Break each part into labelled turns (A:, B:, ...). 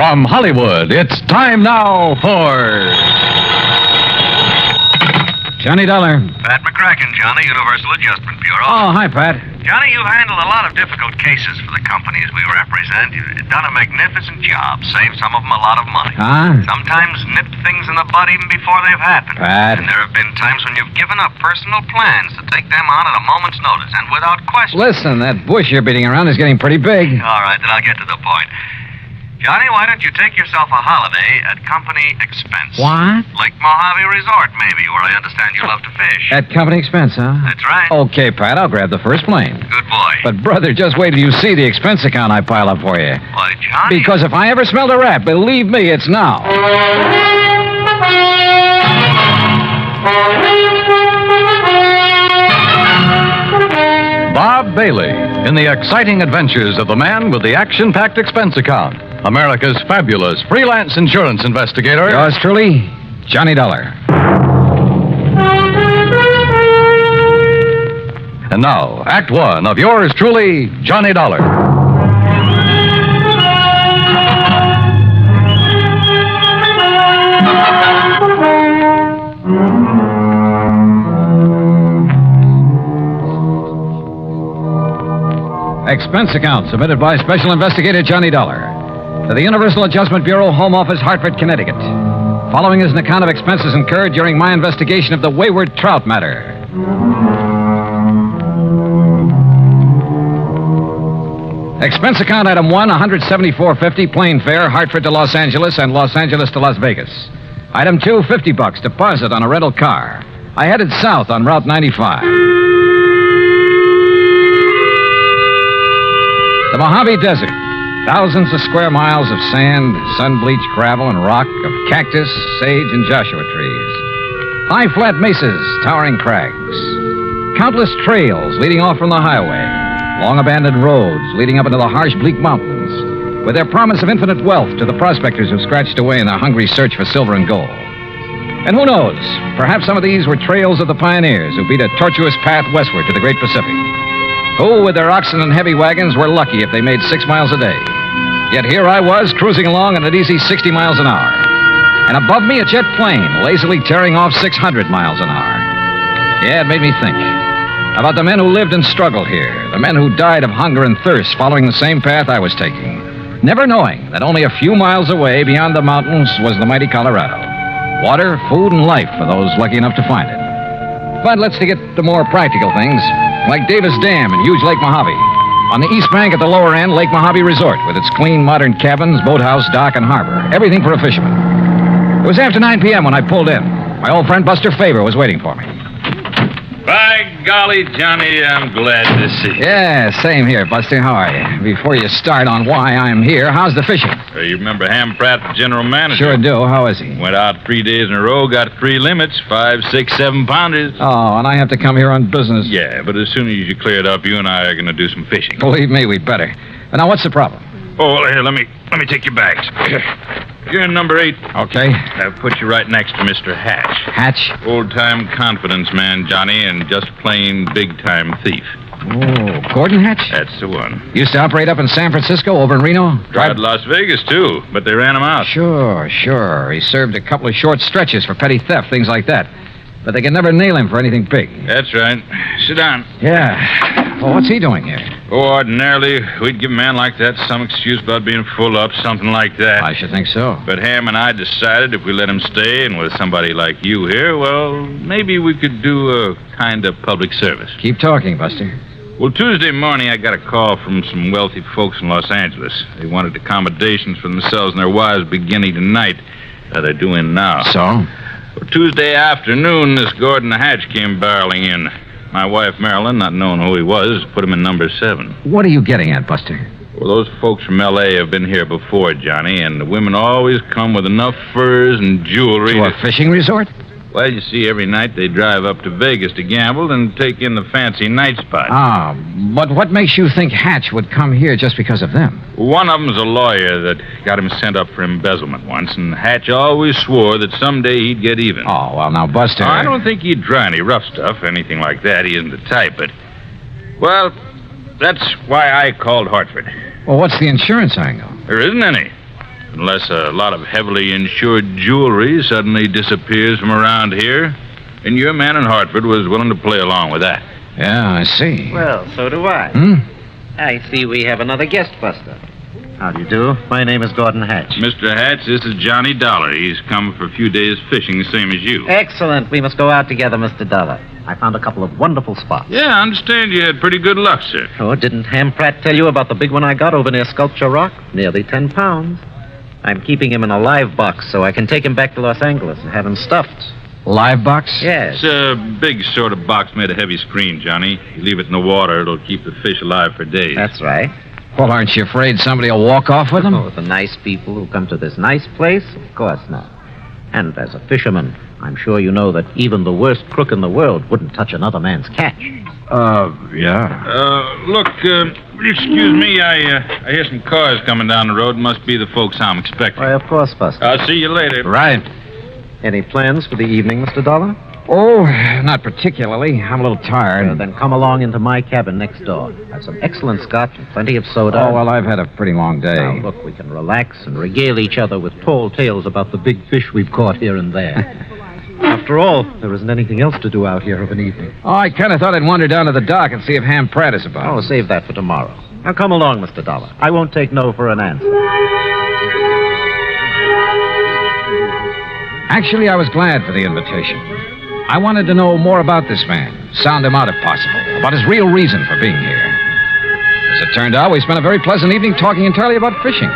A: From Hollywood, it's time now for Johnny Dollar.
B: Pat McCracken, Johnny, Universal Adjustment Bureau.
A: Oh, hi, Pat.
B: Johnny, you handle a lot of difficult cases for the companies we represent. You've done a magnificent job. Saved some of them a lot of money.
A: Huh?
B: Sometimes nipped things in the bud even before they've happened.
A: Pat.
B: And there have been times when you've given up personal plans to take them on at a moment's notice and without question.
A: Listen, that bush you're beating around is getting pretty big.
B: All right, then I'll get to the point. Johnny, why don't you take yourself a holiday at company expense?
A: What?
B: Lake Mojave Resort, maybe, where I understand you love to fish.
A: At company expense, huh?
B: That's right.
A: Okay, Pat, I'll grab the first plane.
B: Good boy.
A: But, brother, just wait till you see the expense account I pile up for you.
B: Why, Johnny...
A: Because if I ever smelled a rat, believe me, it's now. Bob Bailey, in the exciting adventures of the man with the action-packed expense account. America's fabulous freelance insurance investigator. Yours truly, Johnny Dollar. And now, Act One of yours truly, Johnny Dollar. Expense account submitted by Special Investigator Johnny Dollar to the Universal Adjustment Bureau, Home Office, Hartford, Connecticut. Following is an account of expenses incurred during my investigation of the Wayward Trout Matter. Expense account item 1, $174.50 plane fare, Hartford to Los Angeles and Los Angeles to Las Vegas. Item 2, $50 deposit on a rental car. I headed south on Route 95. The Mojave Desert. Thousands of square miles of sand, sun-bleached gravel and rock, of cactus, sage, and Joshua trees. High flat mesas, towering crags. Countless trails leading off from the highway. Long abandoned roads leading up into the harsh, bleak mountains, with their promise of infinite wealth to the prospectors who scratched away in their hungry search for silver and gold. And who knows, perhaps some of these were trails of the pioneers who beat a tortuous path westward to the great Pacific. Who, with their oxen and heavy wagons, were lucky if they made 6 miles a day. Yet here I was, cruising along at an easy 60 miles an hour. And above me, a jet plane, lazily tearing off 600 miles an hour. Yeah, it made me think about the men who lived and struggled here, the men who died of hunger and thirst following the same path I was taking, never knowing that only a few miles away beyond the mountains was the mighty Colorado. Water, food, and life for those lucky enough to find it. But let's get to more practical things, like Davis Dam and huge Lake Mojave. On the east bank at the lower end, Lake Mojave Resort, with its clean, modern cabins, boathouse, dock, and harbor. Everything for a fisherman. It was after 9 p.m. when I pulled in. My old friend Buster Faber was waiting for me.
C: By golly, Johnny, I'm glad to see you.
A: Yeah, same here, Buster. How are you? Before you start on why I'm here, how's the fishing?
C: You remember Ham Pratt, the general manager?
A: Sure do. How is he?
C: Went out 3 days in a row, got 3 limits, 5, 6, 7 pounders.
A: Oh, and I have to come here on business.
C: Yeah, but as soon as you clear it up, you and I are going to do some fishing.
A: Believe me, we'd better. But now, what's the problem?
C: Oh, well, here, let me take your bags. You're in number 8.
A: Okay.
C: I'll put you right next to Mr. Hatch.
A: Hatch?
C: Old-time confidence man, Johnny, and just plain big-time thief.
A: Oh, Gordon Hatch?
C: That's the one.
A: Used to operate up in San Francisco, over in Reno?
C: Tried Las Vegas, too, but they ran him out.
A: Sure. He served a couple of short stretches for petty theft, things like that. But they could never nail him for anything big.
C: That's right. Sit down.
A: Yeah. Well, what's he doing here?
C: Oh, ordinarily, we'd give a man like that some excuse about being full up, something like that.
A: I should think so.
C: But Ham and I decided if we let him stay, and with somebody like you here, well, maybe we could do a kind of public service.
A: Keep talking, Buster.
C: Well, Tuesday morning, I got a call from some wealthy folks in Los Angeles. They wanted accommodations for themselves and their wives beginning tonight. They're doing now.
A: So?
C: Well, Tuesday afternoon, this Gordon Hatch came barreling in. My wife, Marilyn, not knowing who he was, put him in number 7.
A: What are you getting at, Buster?
C: Well, those folks from L.A. have been here before, Johnny, and the women always come with enough furs and jewelry.
A: To a fishing resort?
C: Well, you see, every night they drive up to Vegas to gamble and take in the fancy night spots.
A: Ah, but what makes you think Hatch would come here just because of them?
C: One of them's a lawyer that got him sent up for embezzlement once, and Hatch always swore that someday he'd get even.
A: Oh, well, now, Buster...
C: I don't think he'd try any rough stuff, anything like that. He isn't the type, but... Well, that's why I called Hartford.
A: Well, what's the insurance angle?
C: There isn't any. Unless a lot of heavily insured jewelry suddenly disappears from around here. And your man in Hartford was willing to play along with that.
A: Yeah, I see.
D: Well, so do I. I see we have another guest buster. How do you do? My name is Gordon Hatch.
C: Mr. Hatch, this is Johnny Dollar. He's come for a few days fishing, same as you.
D: Excellent. We must go out together, Mr. Dollar. I found a couple of wonderful spots.
C: Yeah, I understand you had pretty good luck, sir.
D: Oh, didn't Ham Pratt tell you about the big one I got over near Sculpture Rock? Nearly 10 pounds. I'm keeping him in a live box so I can take him back to Los Angeles and have him stuffed.
A: Live box?
D: Yes.
C: It's a big sort of box made of heavy screen, Johnny. You leave it in the water, it'll keep the fish alive for days.
D: That's right.
A: Well, aren't you afraid somebody will walk off with them?
D: Oh, the nice people who come to this nice place? Of course not. And as a fisherman, I'm sure you know that even the worst crook in the world wouldn't touch another man's catch.
A: Yeah.
C: Look, excuse me, I hear some cars coming down the road. Must be the folks I'm expecting.
D: Why, of course, Buster.
C: I'll see you later.
A: Right.
D: Any plans for the evening, Mr. Dollar?
A: Oh, not particularly. I'm a little tired.
D: Then come along into my cabin next door. Have some excellent scotch and plenty of soda.
A: Oh, well, I've had a pretty long day.
D: Now, look, we can relax and regale each other with tall tales about the big fish we've caught here and there. After all, there isn't anything else to do out here of an evening.
A: Oh, I kind of thought I'd wander down to the dock and see if Ham Pratt is about.
D: Oh, save that for tomorrow. Now, come along, Mr. Dollar. I won't take no for an answer.
A: Actually, I was glad for the invitation. I wanted to know more about this man, sound him out if possible, about his real reason for being here. As it turned out, we spent a very pleasant evening talking entirely about fishing.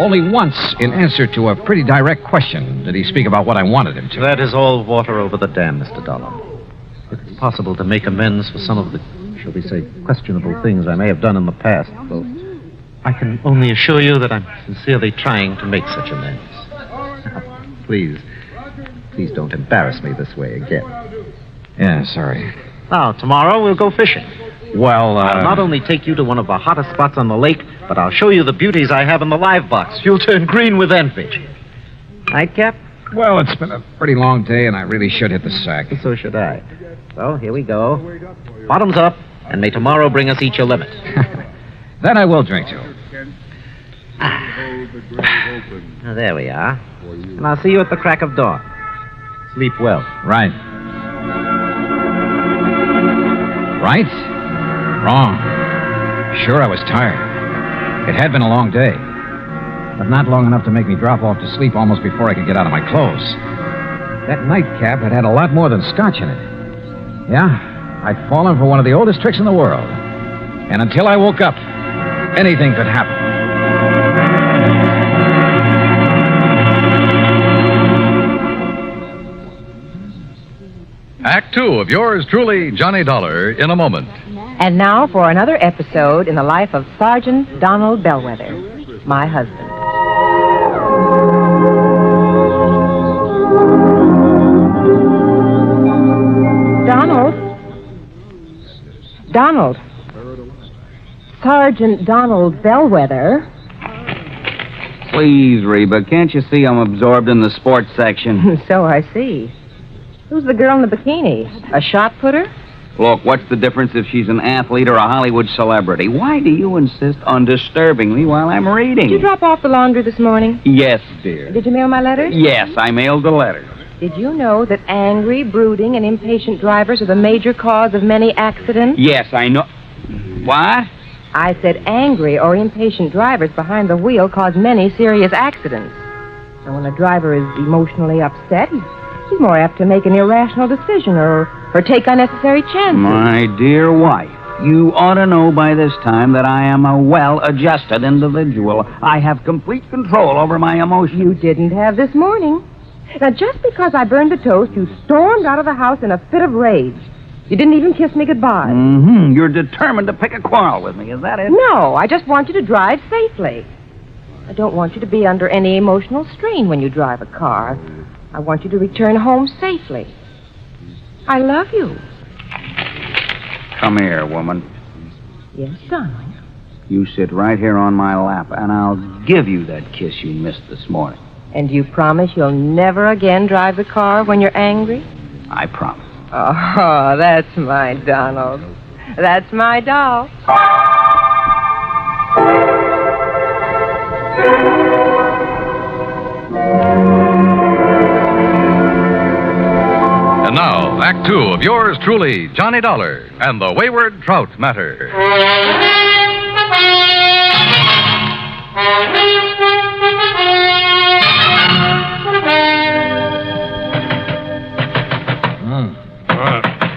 A: Only once, in answer to a pretty direct question, did he speak about what I wanted him to.
D: That is all water over the dam, Mr. Dollar. If it's possible to make amends for some of the, shall we say, questionable things I may have done in the past, well, I can only assure you that I'm sincerely trying to make such amends. Please don't embarrass me this way again.
A: Yeah, sorry.
D: Now, tomorrow we'll go fishing.
A: Well,
D: I'll not only take you to one of the hottest spots on the lake, but I'll show you the beauties I have in the live box. You'll turn green with envy. Night, Cap?
A: Well, it's been a pretty long day, and I really should hit the sack.
D: So should I. Well, here we go. Bottoms up, and may tomorrow bring us each a limit.
A: That I will drink to.
D: Now, there we are. And I'll see you at the crack of dawn. Sleep well.
A: Right. Right? Wrong. Sure, I was tired. It had been a long day. But not long enough to make me drop off to sleep almost before I could get out of my clothes. That nightcap had had a lot more than scotch in it. Yeah, I'd fallen for one of the oldest tricks in the world. And until I woke up, anything could happen.
E: Act 2 of yours truly, Johnny Dollar, in a moment.
F: And now for another episode in the life of Sergeant Donald Bellwether, my husband. Donald. Sergeant Donald Bellwether.
G: Please, Reba, can't you see I'm absorbed in the sports section?
F: So I see. Who's the girl in the bikini? A shot putter?
G: Look, what's the difference if she's an athlete or a Hollywood celebrity? Why do you insist on disturbing me while I'm reading?
F: Did you drop off the laundry this morning?
G: Yes, dear.
F: Did you mail my letters?
G: Yes, I mailed the letter.
F: Did you know that angry, brooding, and impatient drivers are the major cause of many accidents?
G: Yes, I know. What?
F: I said angry or impatient drivers behind the wheel cause many serious accidents. And when a driver is emotionally upset, he's more apt to make an irrational decision or take unnecessary chances.
G: My dear wife, you ought to know by this time that I am a well-adjusted individual. I have complete control over my emotions.
F: You didn't have this morning. Now, just because I burned the toast, you stormed out of the house in a fit of rage. You didn't even kiss me goodbye.
G: Mm-hmm. You're determined to pick a quarrel with me, is that it?
F: No, I just want you to drive safely. I don't want you to be under any emotional strain when you drive a car. I want you to return home safely. I love you.
G: Come here, woman.
F: Yes, darling.
G: You sit right here on my lap, and I'll give you that kiss you missed this morning.
F: And you promise you'll never again drive the car when you're angry?
G: I promise.
F: Oh, that's my Donald. That's my doll.
E: Act Two of yours truly, Johnny Dollar and the Wayward Trout Matter.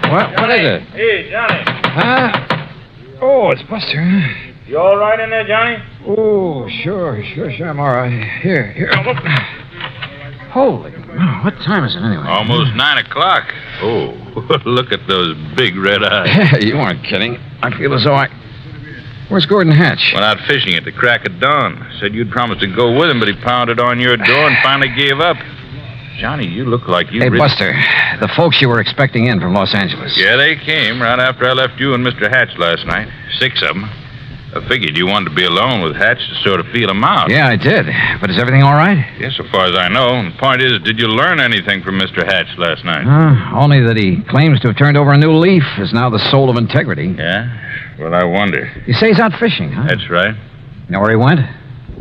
A: What is it?
C: Hey, Johnny.
A: Huh? Oh, it's Buster.
C: You all right in there, Johnny?
A: Oh, sure, I'm all right. Here. Holy, what time is it anyway?
C: Almost 9 o'clock. Oh, look at those big red eyes.
A: You aren't kidding. I feel as though Where's Gordon Hatch?
C: Went out fishing at the crack of dawn. Said you'd promised to go with him, but he pounded on your door and finally gave up. Johnny, you look like you...
A: Hey, Buster, the folks you were expecting in from Los Angeles.
C: Yeah, they came right after I left you and Mr. Hatch last night. 6 of them. I figured you wanted to be alone with Hatch to sort of feel him out.
A: Yeah, I did. But is everything all right?
C: Yes, so far as I know. And the point is, did you learn anything from Mr. Hatch last night?
A: Only that he claims to have turned over a new leaf, is now the soul of integrity.
C: Yeah? Well, I wonder.
A: You say he's out fishing, huh?
C: That's right.
A: You know where he went?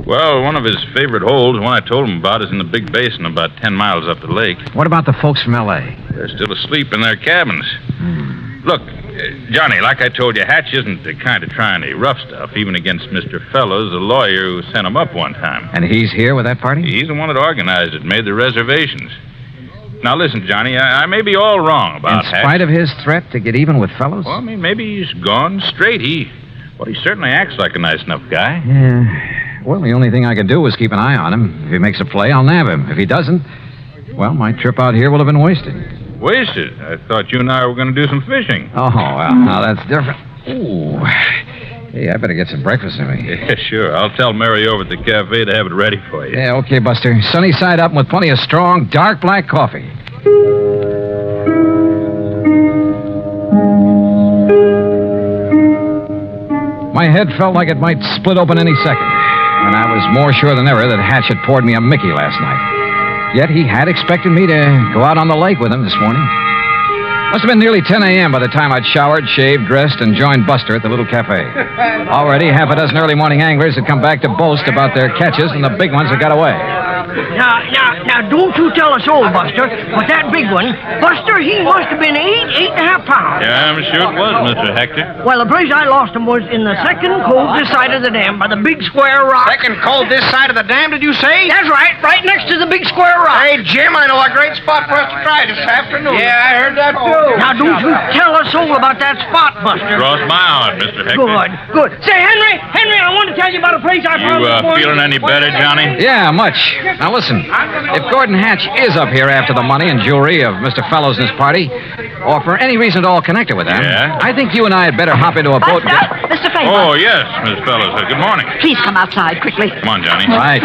C: Well, one of his favorite holes, one I told him about, is in the big basin about 10 miles up the lake.
A: What about the folks from L.A.?
C: They're still asleep in their cabins. Look, Johnny, like I told you, Hatch isn't the kind of trying any rough stuff, even against Mr. Fellows, the lawyer who sent him up one time.
A: And he's here with that party?
C: He's the one that organized it, made the reservations. Now, listen, Johnny, I may be all wrong about Hatch.
A: In spite of his threat to get even with Fellows?
C: Well, I mean, maybe he's gone straight. He certainly acts like a nice enough guy.
A: Yeah. Well, the only thing I can do is keep an eye on him. If he makes a play, I'll nab him. If he doesn't, well, my trip out here will have been wasted.
C: Wasted? I thought you and I were going to do some fishing.
A: Oh, well, now that's different. Ooh. Hey, I better get some breakfast in me.
C: Yeah, sure. I'll tell Mary over at the cafe to have it ready for you.
A: Yeah, okay, Buster. Sunny side up and with plenty of strong, dark black coffee. My head felt like it might split open any second, and I was more sure than ever that Hatch had poured me a Mickey last night. Yet he had expected me to go out on the lake with him this morning. Must have been nearly 10 a.m. by the time I'd showered, shaved, dressed, and joined Buster at the little cafe. Already, half a dozen early morning anglers had come back to boast about their catches, and the big ones had got away.
H: Now, don't you tell us all, Buster, but that big one, Buster, he must have been 8.5 pounds.
C: Yeah, I'm sure it was, Mr. Hector.
H: Well, the place I lost him was in the second cove this side of the dam by the big square rock.
I: Second cove this side of the dam, did you say?
H: That's right next to the big square rock.
I: Hey, Jim, I know a great spot for us to try this afternoon. Yeah, I heard that too.
H: Now, don't you tell us all about that spot, Buster.
C: Cross my heart, Mr. Hector.
H: Good. Say, Henry, I want to tell you about a place I found this morning.
C: You feeling any better, Johnny?
A: Yeah, much. Now, listen. If Gordon Hatch is up here after the money and jewelry of Mr. Fellows and his party, or for any reason at all connected with them,
C: Yeah?
A: I think you and I had better hop into a boat and
J: Buster, Mr. Favor.
C: Oh, yes, Miss Fellows. Good morning.
J: Please come outside quickly.
C: Come on, Johnny.
A: Right.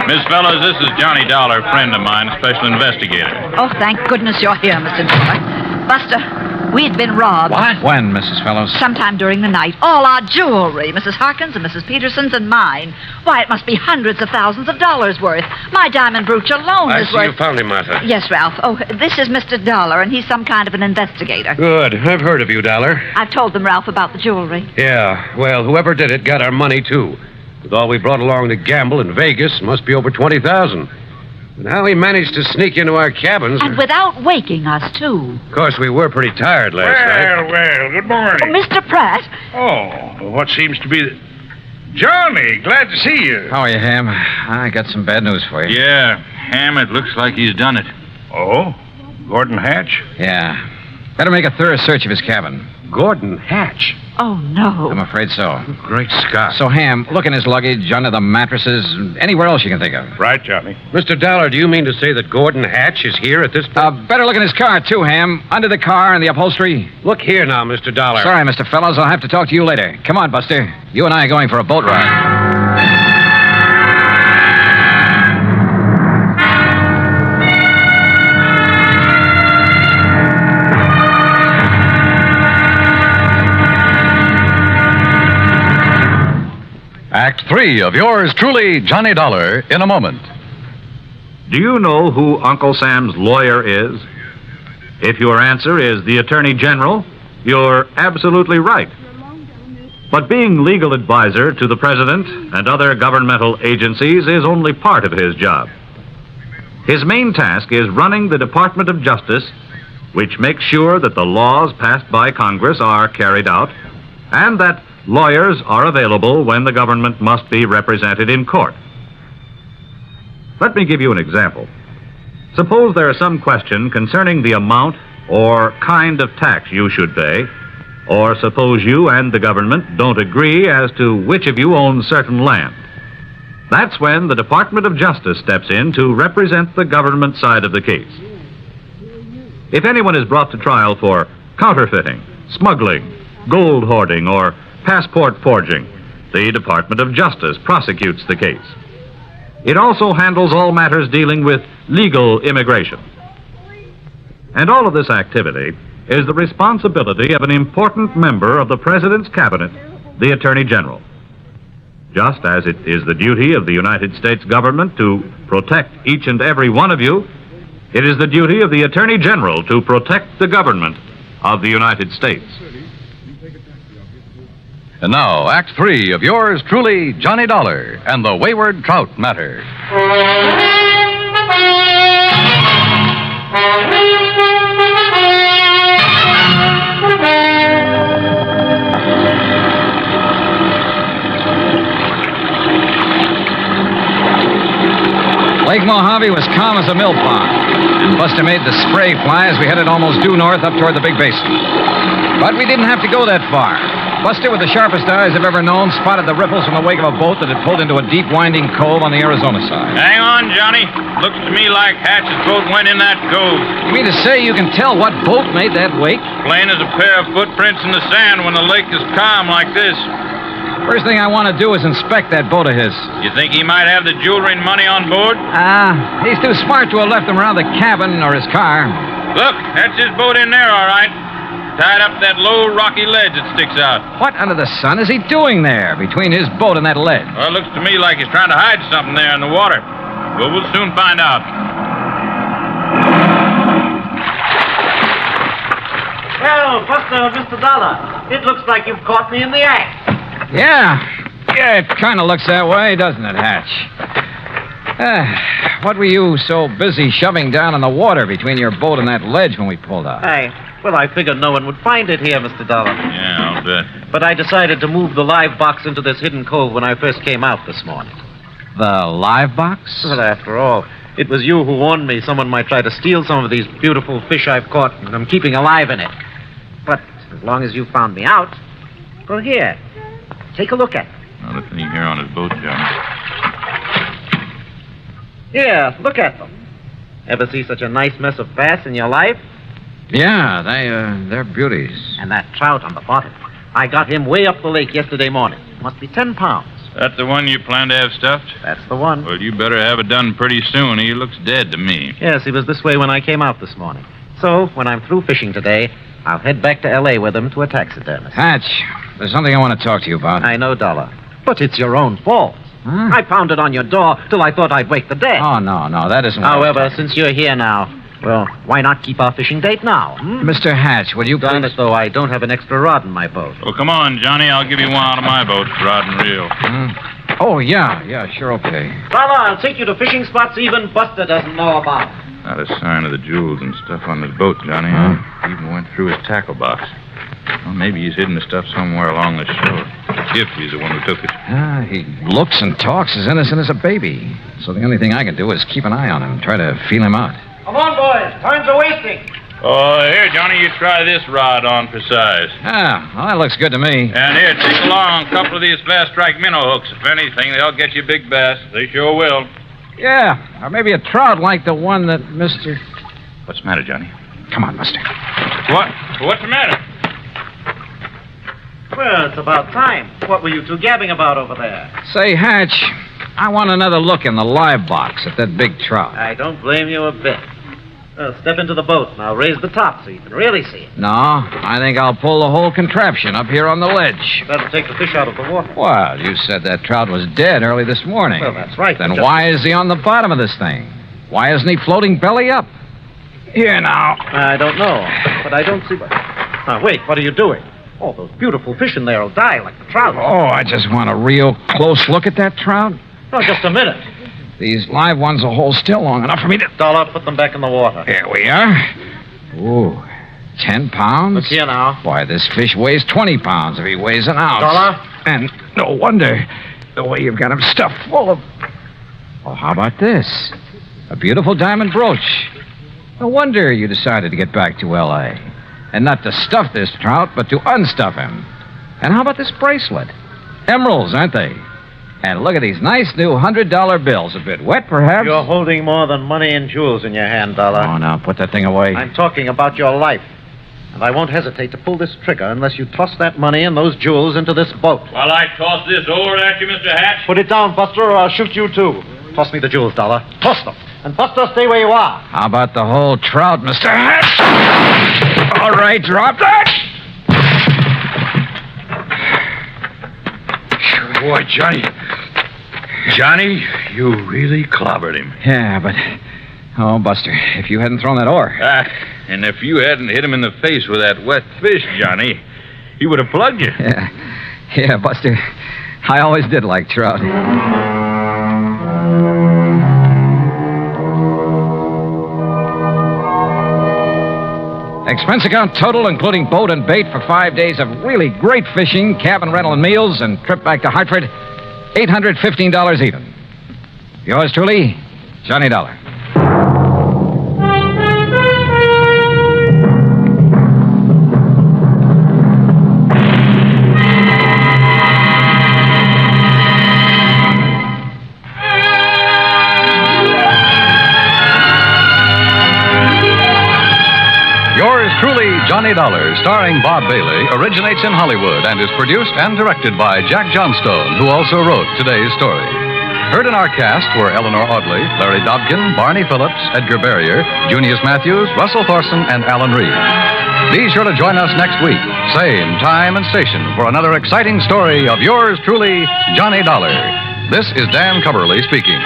C: Miss Fellows, this is Johnny Dollar, friend of mine, special investigator.
J: Oh, thank goodness you're here, Mr. Dollar. Buster, we'd been robbed.
A: What? When, Mrs. Fellows?
J: Sometime during the night. All our jewelry, Mrs. Harkins and Mrs. Peterson's and mine. Why, it must be hundreds of thousands of dollars worth. My diamond brooch alone is worth...
I: you found him, Martha.
J: Yes, Ralph. Oh, this is Mr. Dollar, and he's some kind of an investigator.
I: Good. I've heard of you, Dollar.
J: I've told them, Ralph, about the jewelry.
I: Yeah, well, whoever did it got our money, too. With all we brought along to gamble in Vegas, must be over $20,000. And how he managed to sneak into our cabins...
J: And without waking us, too.
I: Of course, we were pretty tired last night.
K: Well, good morning.
J: Oh, Mr. Pratt.
K: Oh, what seems to be the... Johnny, glad to see you.
A: How are you, Ham? I got some bad news for you.
C: Yeah, Ham, it looks like he's done it.
K: Oh? Gordon Hatch?
A: Yeah. Better make a thorough search of his cabin.
I: Gordon Hatch?
J: Oh, no.
A: I'm afraid so.
I: Great Scott.
A: So, Ham, look in his luggage, under the mattresses, anywhere else you can think of.
K: Right, Johnny.
I: Mr. Dollar, do you mean to say that Gordon Hatch is here at this point?
A: Better look in his car, too, Ham. Under the car and the upholstery.
I: Look here now, Mr. Dollar.
A: Sorry, Mr. Fellows. I'll have to talk to you later. Come on, Buster. You and I are going for a boat ride.
E: Act Three of yours truly, Johnny Dollar, in a moment.
L: Do you know who Uncle Sam's lawyer is? If your answer is the Attorney General, you're absolutely right. But being legal advisor to the President and other governmental agencies is only part of his job. His main task is running the Department of Justice which makes sure that the laws passed by Congress are carried out, and that lawyers are available when the government must be represented in court. Let me give you an example. Suppose there is some question concerning the amount or kind of tax you should pay, or suppose you and the government don't agree as to which of you owns certain land. That's when the Department of Justice steps in to represent the government side of the case. If anyone is brought to trial for counterfeiting, smuggling, gold hoarding, or passport forging, the Department of Justice prosecutes the case. It also handles all matters dealing with legal immigration. And all of this activity is the responsibility of an important member of the President's Cabinet, the Attorney General. Just as it is the duty of the United States government to protect each and every one of you, it is the duty of the Attorney General to protect the government of the United States.
E: And now, Act 3 of yours truly, Johnny Dollar and the Wayward Trout Matter.
A: Lake Mojave was calm as a mill pond, and Buster made the spray fly as we headed almost due north up toward the big basin. But we didn't have to go that far. Buster, with the sharpest eyes I've ever known, spotted the ripples from the wake of a boat that had pulled into a deep, winding cove on the Arizona side.
C: Hang on, Johnny. Looks to me like Hatch's boat went in that cove.
A: You mean to say you can tell what boat made that wake?
C: Plain as a pair of footprints in the sand when the lake is calm like this.
A: First thing I want to do is inspect that boat of his.
C: You think he might have the jewelry and money on board?
A: He's too smart to have left them around the cabin or his car.
C: Look, that's his boat in there, all right. Tied up to that low, rocky ledge that sticks out.
A: What under the sun is he doing there, between his boat and that ledge?
C: Well, it looks to me like he's trying to hide something there in the water. Well, we'll soon find out.
H: Well, Buster, Mr. Dollar, it looks like you've caught me in the act.
A: Yeah, it kind of looks that way, doesn't it, Hatch? What were you so busy shoving down in the water between your boat and that ledge when we pulled out?
D: I figured no one would find it here, Mr. Dollar.
C: Yeah, I'll bet.
D: But I decided to move the live box into this hidden cove when I first came out this morning.
A: The live box?
D: Well, after all, it was you who warned me someone might try to steal some of these beautiful fish I've caught, and I'm keeping alive in it. But as long as you found me out, well, here, take a look at it.
C: Now, listen here on his boat, Johnny.
D: Here, look at them. Ever see such a nice mess of bass in your life?
A: Yeah, they're beauties.
D: And that trout on the bottom. I got him way up the lake yesterday morning. Must be 10 pounds.
C: That's the one you plan to have stuffed?
D: That's the one.
C: Well, you better have it done pretty soon. He looks dead to me.
D: Yes, he was this way when I came out this morning. So, when I'm through fishing today, I'll head back to L.A. with him to a taxidermist.
A: Hatch, there's something I want to talk to you about.
D: I know, Dollar. But it's your own fault.
A: Huh?
D: I pounded on your door till I thought I'd wake the dead.
A: Oh, no, that isn't what
D: However, since you're here now, well, why not keep our fishing date now?
A: Mr. Hatch, will you
D: Darn it, though, I don't have an extra rod in my boat.
C: Well, come on, Johnny. I'll give you one out of my boat, rod and reel.
A: Oh, yeah, sure, okay.
D: Dollar, I'll take you to fishing spots even Buster doesn't know about.
C: Not a sign of the jewels and stuff on his boat, Johnny. I even went through his tackle box. Well, maybe he's hidden the stuff somewhere along the shore. If he's the one who took it.
A: He looks and talks as innocent as a baby. So the only thing I can do is keep an eye on him, try to feel him out.
H: Come on, boys. Time's a-wasting.
C: Oh, here, Johnny, you try this rod on for size.
A: Well, that looks good to me.
C: And here, take along a couple of these fast strike minnow hooks. If anything, they'll get you big bass. They sure will.
A: Yeah, or maybe a trout like the one that Mr.
C: What's the matter, Johnny?
A: Come on, Buster.
C: What? What's the matter?
D: Well, it's about time. What were you two gabbing about over there?
A: Say, Hatch, I want another look in the live box at that big trout.
D: I don't blame you a bit. Well, step into the boat and I'll raise the top so you can really see it.
A: No, I think I'll pull the whole contraption up here on the ledge.
D: That'll take the fish out of the water.
A: Well, you said that trout was dead early this morning.
D: Well, that's right.
A: Then why is he on the bottom of this thing? Why isn't he floating belly up? Here now.
D: I don't know, but I don't see what... Now, wait, what are you doing? Oh, those beautiful fish in there will die like the trout.
A: Oh, I just want a real close look at that trout.
D: Oh, just a minute.
A: These live ones will hold still long enough for me to...
D: Dollar, put them back in the water.
A: Here we are. Ooh, 10 pounds?
D: Look here now.
A: Why, this fish weighs 20 pounds if he weighs an ounce.
D: Dollar?
A: And no wonder the way you've got him stuffed full of... Oh, how about this? A beautiful diamond brooch. No wonder you decided to get back to L.A. And not to stuff this trout, but to unstuff him. And how about this bracelet? Emeralds, aren't they? And look at these nice new $100 bills. A bit wet, perhaps?
D: You're holding more than money and jewels in your hand, Dollar.
A: Oh, now, put that thing away.
D: I'm talking about your life. And I won't hesitate to pull this trigger unless you toss that money and those jewels into this boat.
C: While I toss this over at you, Mr. Hatch?
D: Put it down, Buster, or I'll shoot you, too. Toss me the jewels, Dollar. Toss them. And Buster, stay where you are.
A: How about the whole trout, Mr. Hatch? All right, drop that.
K: Boy, Johnny, you really clobbered him.
A: Yeah, but... Oh, Buster, if you hadn't thrown that oar...
C: And if you hadn't hit him in the face with that wet fish, Johnny, he would have plugged you.
A: Yeah, Buster, I always did like trout. Expense account total, including boat and bait for 5 days of really great fishing, cabin rental and meals, and trip back to Hartford, $815 even. Yours truly, Johnny Dollar.
E: Johnny Dollar, starring Bob Bailey, originates in Hollywood and is produced and directed by Jack Johnstone, who also wrote today's story. Heard in our cast were Eleanor Audley, Larry Dobkin, Barney Phillips, Edgar Barrier, Junius Matthews, Russell Thorson, and Alan Reed. Be sure to join us next week, same time and station, for another exciting story of yours truly, Johnny Dollar. This is Dan Coverly speaking.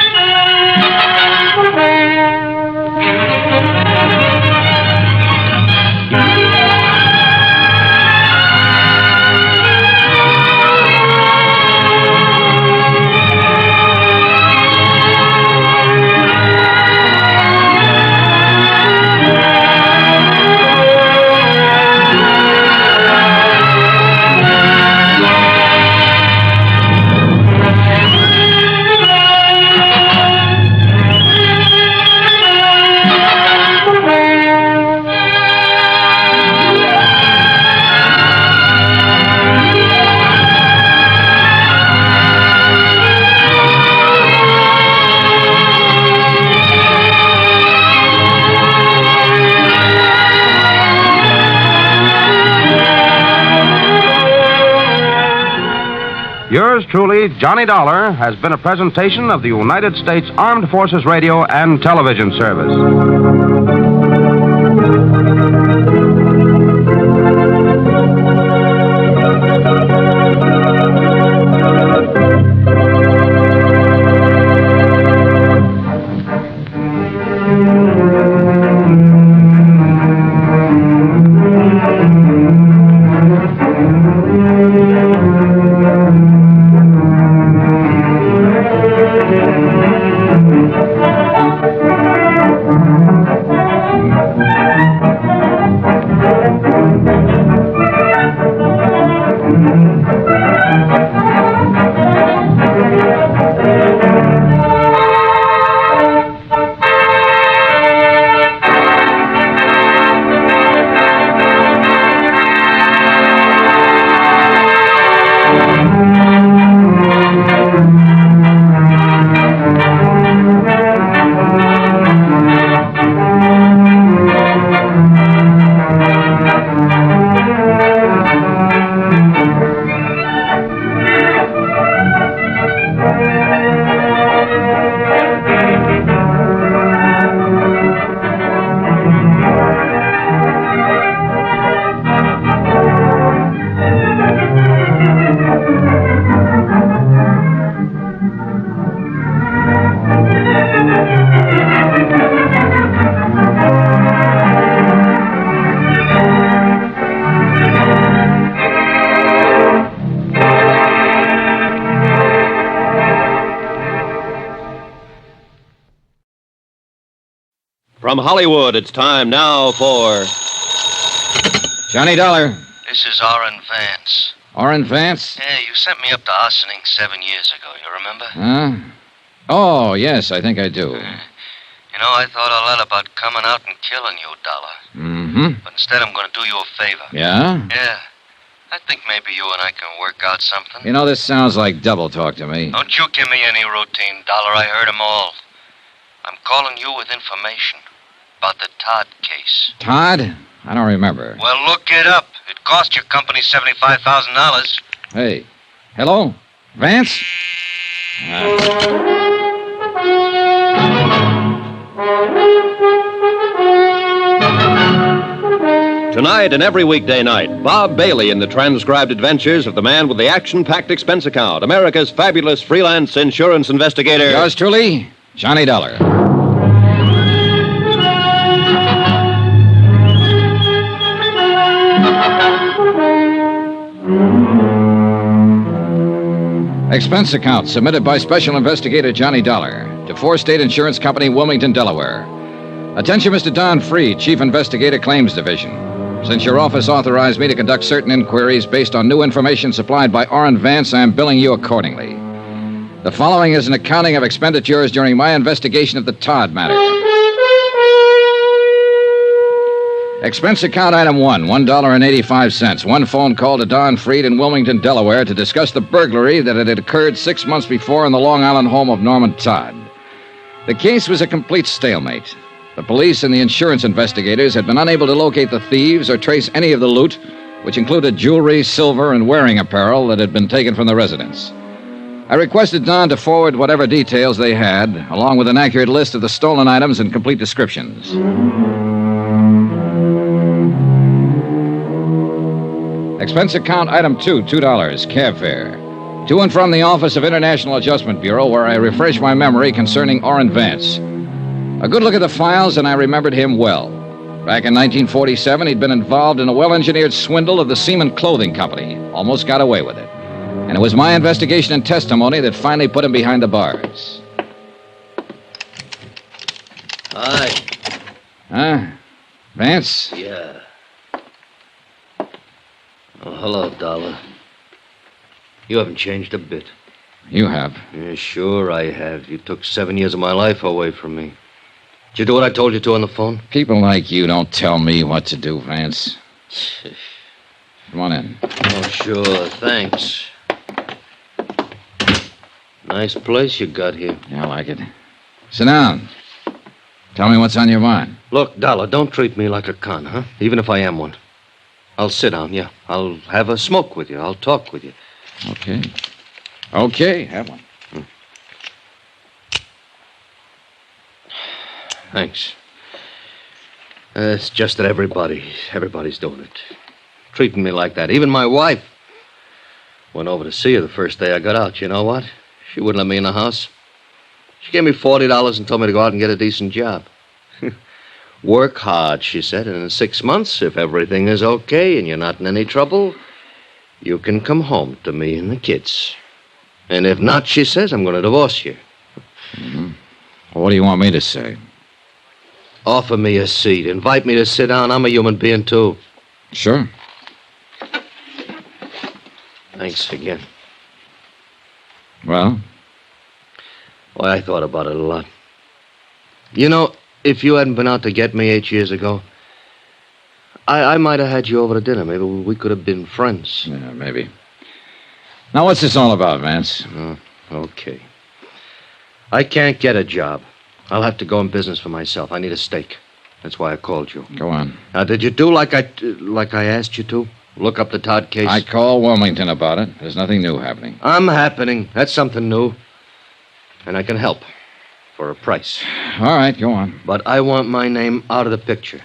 M: Yours truly, Johnny Dollar, has been a presentation of the United States Armed Forces Radio and Television Service.
N: From Hollywood, it's time now for
A: Johnny Dollar.
N: This is Orrin Vance.
A: Orrin Vance?
N: Yeah, you sent me up to Ossining 7 years ago, you remember?
A: Huh? Oh, yes, I think I do.
N: You know, I thought a lot about coming out and killing you, Dollar.
A: Mm-hmm.
N: But instead, I'm going to do you a favor.
A: Yeah?
N: Yeah. I think maybe you and I can work out something.
A: You know, this sounds like double talk to me.
N: Don't you give me any routine, Dollar. I heard 'em all. I'm calling you with information about the Todd case.
A: Todd? I don't remember.
N: Well, look it up. It cost your company $75,000.
A: Hey. Hello? Vance?
O: Tonight and every weekday night, Bob Bailey in the transcribed adventures of the man with the action-packed expense account, America's fabulous freelance insurance investigator.
A: Yours truly, Johnny Dollar. Expense account submitted by Special Investigator Johnny Dollar to Four State Insurance Company, Wilmington, Delaware. Attention, Mr. Don Freed, Chief Investigator, Claims Division. Since your office authorized me to conduct certain inquiries based on new information supplied by Orrin Vance, I am billing you accordingly. The following is an accounting of expenditures during my investigation of the Todd matter. Expense account item 1, $1.85. One phone call to Don Freed in Wilmington, Delaware to discuss the burglary that had occurred 6 months before in the Long Island home of Norman Todd. The case was a complete stalemate. The police and the insurance investigators had been unable to locate the thieves or trace any of the loot, which included jewelry, silver, and wearing apparel that had been taken from the residence. I requested Don to forward whatever details they had, along with an accurate list of the stolen items and complete descriptions. Expense account item 2, $2, cab fare. To and from the Office of International Adjustment Bureau, where I refreshed my memory concerning Orrin Vance. A good look at the files, and I remembered him well. Back in 1947, he'd been involved in a well-engineered swindle of the Seaman Clothing Company. Almost got away with it. And it was my investigation and testimony that finally put him behind the bars.
N: Hi.
A: Huh? Vance?
N: Yeah. Oh, hello, Dollar. You haven't changed a bit.
A: You have.
N: Yeah, sure I have. You took 7 years of my life away from me. Did you do what I told you to on the phone?
A: People like you don't tell me what to do, Vance. Come on in.
N: Oh, sure. Thanks. Nice place you got here.
A: Yeah, I like it. Sit down. Tell me what's on your mind.
N: Look, Dollar, don't treat me like a con, huh? Even if I am one. I'll sit down, yeah. I'll have a smoke with you. I'll talk with you.
A: Okay. Okay, have one.
N: Thanks. It's just that everybody's doing it. Treating me like that. Even my wife. Went over to see her the first day I got out. You know what? She wouldn't let me in the house. She gave me $40 and told me to go out and get a decent job. Work hard, she said, and in 6 months, if everything is okay and you're not in any trouble, you can come home to me and the kids. And if not, she says, I'm going to divorce you.
A: Mm-hmm. What do you want me to say?
N: Offer me a seat. Invite me to sit down. I'm a human being, too.
A: Sure.
N: Thanks again.
A: Well?
N: Well, I thought about it a lot. You know, if you hadn't been out to get me 8 years ago, I might have had you over to dinner. Maybe we could have been friends.
A: Yeah, maybe. Now, what's this all about, Vance?
N: Okay. I can't get a job. I'll have to go in business for myself. I need a stake. That's why I called you.
A: Go on.
N: Now, did you do like I asked you to? Look up the Todd case?
A: I called Wilmington about it. There's nothing new happening.
N: I'm happening. That's something new. And I can help. For a price.
A: All right, go on.
N: But I want my name out of the picture.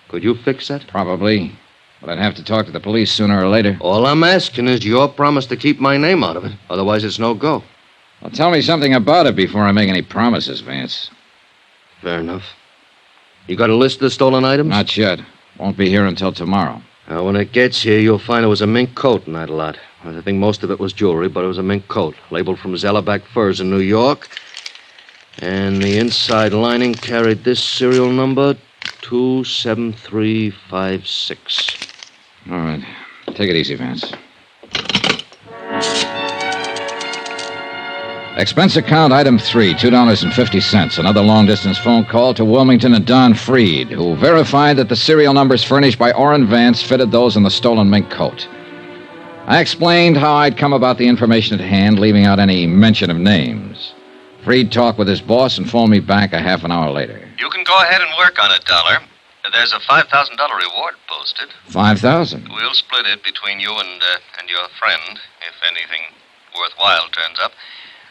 N: Could you fix that?
A: Probably. But I'd have to talk to the police sooner or later.
N: All I'm asking is your promise to keep my name out of it. Otherwise, it's no go.
A: Well, tell me something about it before I make any promises, Vance.
N: Fair enough. You got a list of the stolen items?
A: Not yet. Won't be here until tomorrow.
N: Now, when it gets here, you'll find it was a mink coat in that lot. I think most of it was jewelry, but it was a mink coat, labeled from Zellerback Furs in New York. And the inside lining carried this serial number, 27356.
A: All right. Take it easy, Vance. Expense account item 3, $2.50. Another long-distance phone call to Wilmington and Don Freed, who verified that the serial numbers furnished by Orrin Vance fitted those in the stolen mink coat. I explained how I'd come about the information at hand, leaving out any mention of names. Freed talked with his boss and phoned me back a half an hour later.
O: You can go ahead and work on it, Dollar. There's a $5,000 reward posted.
A: $5,000?
O: We'll split it between you and your friend, if anything worthwhile turns up.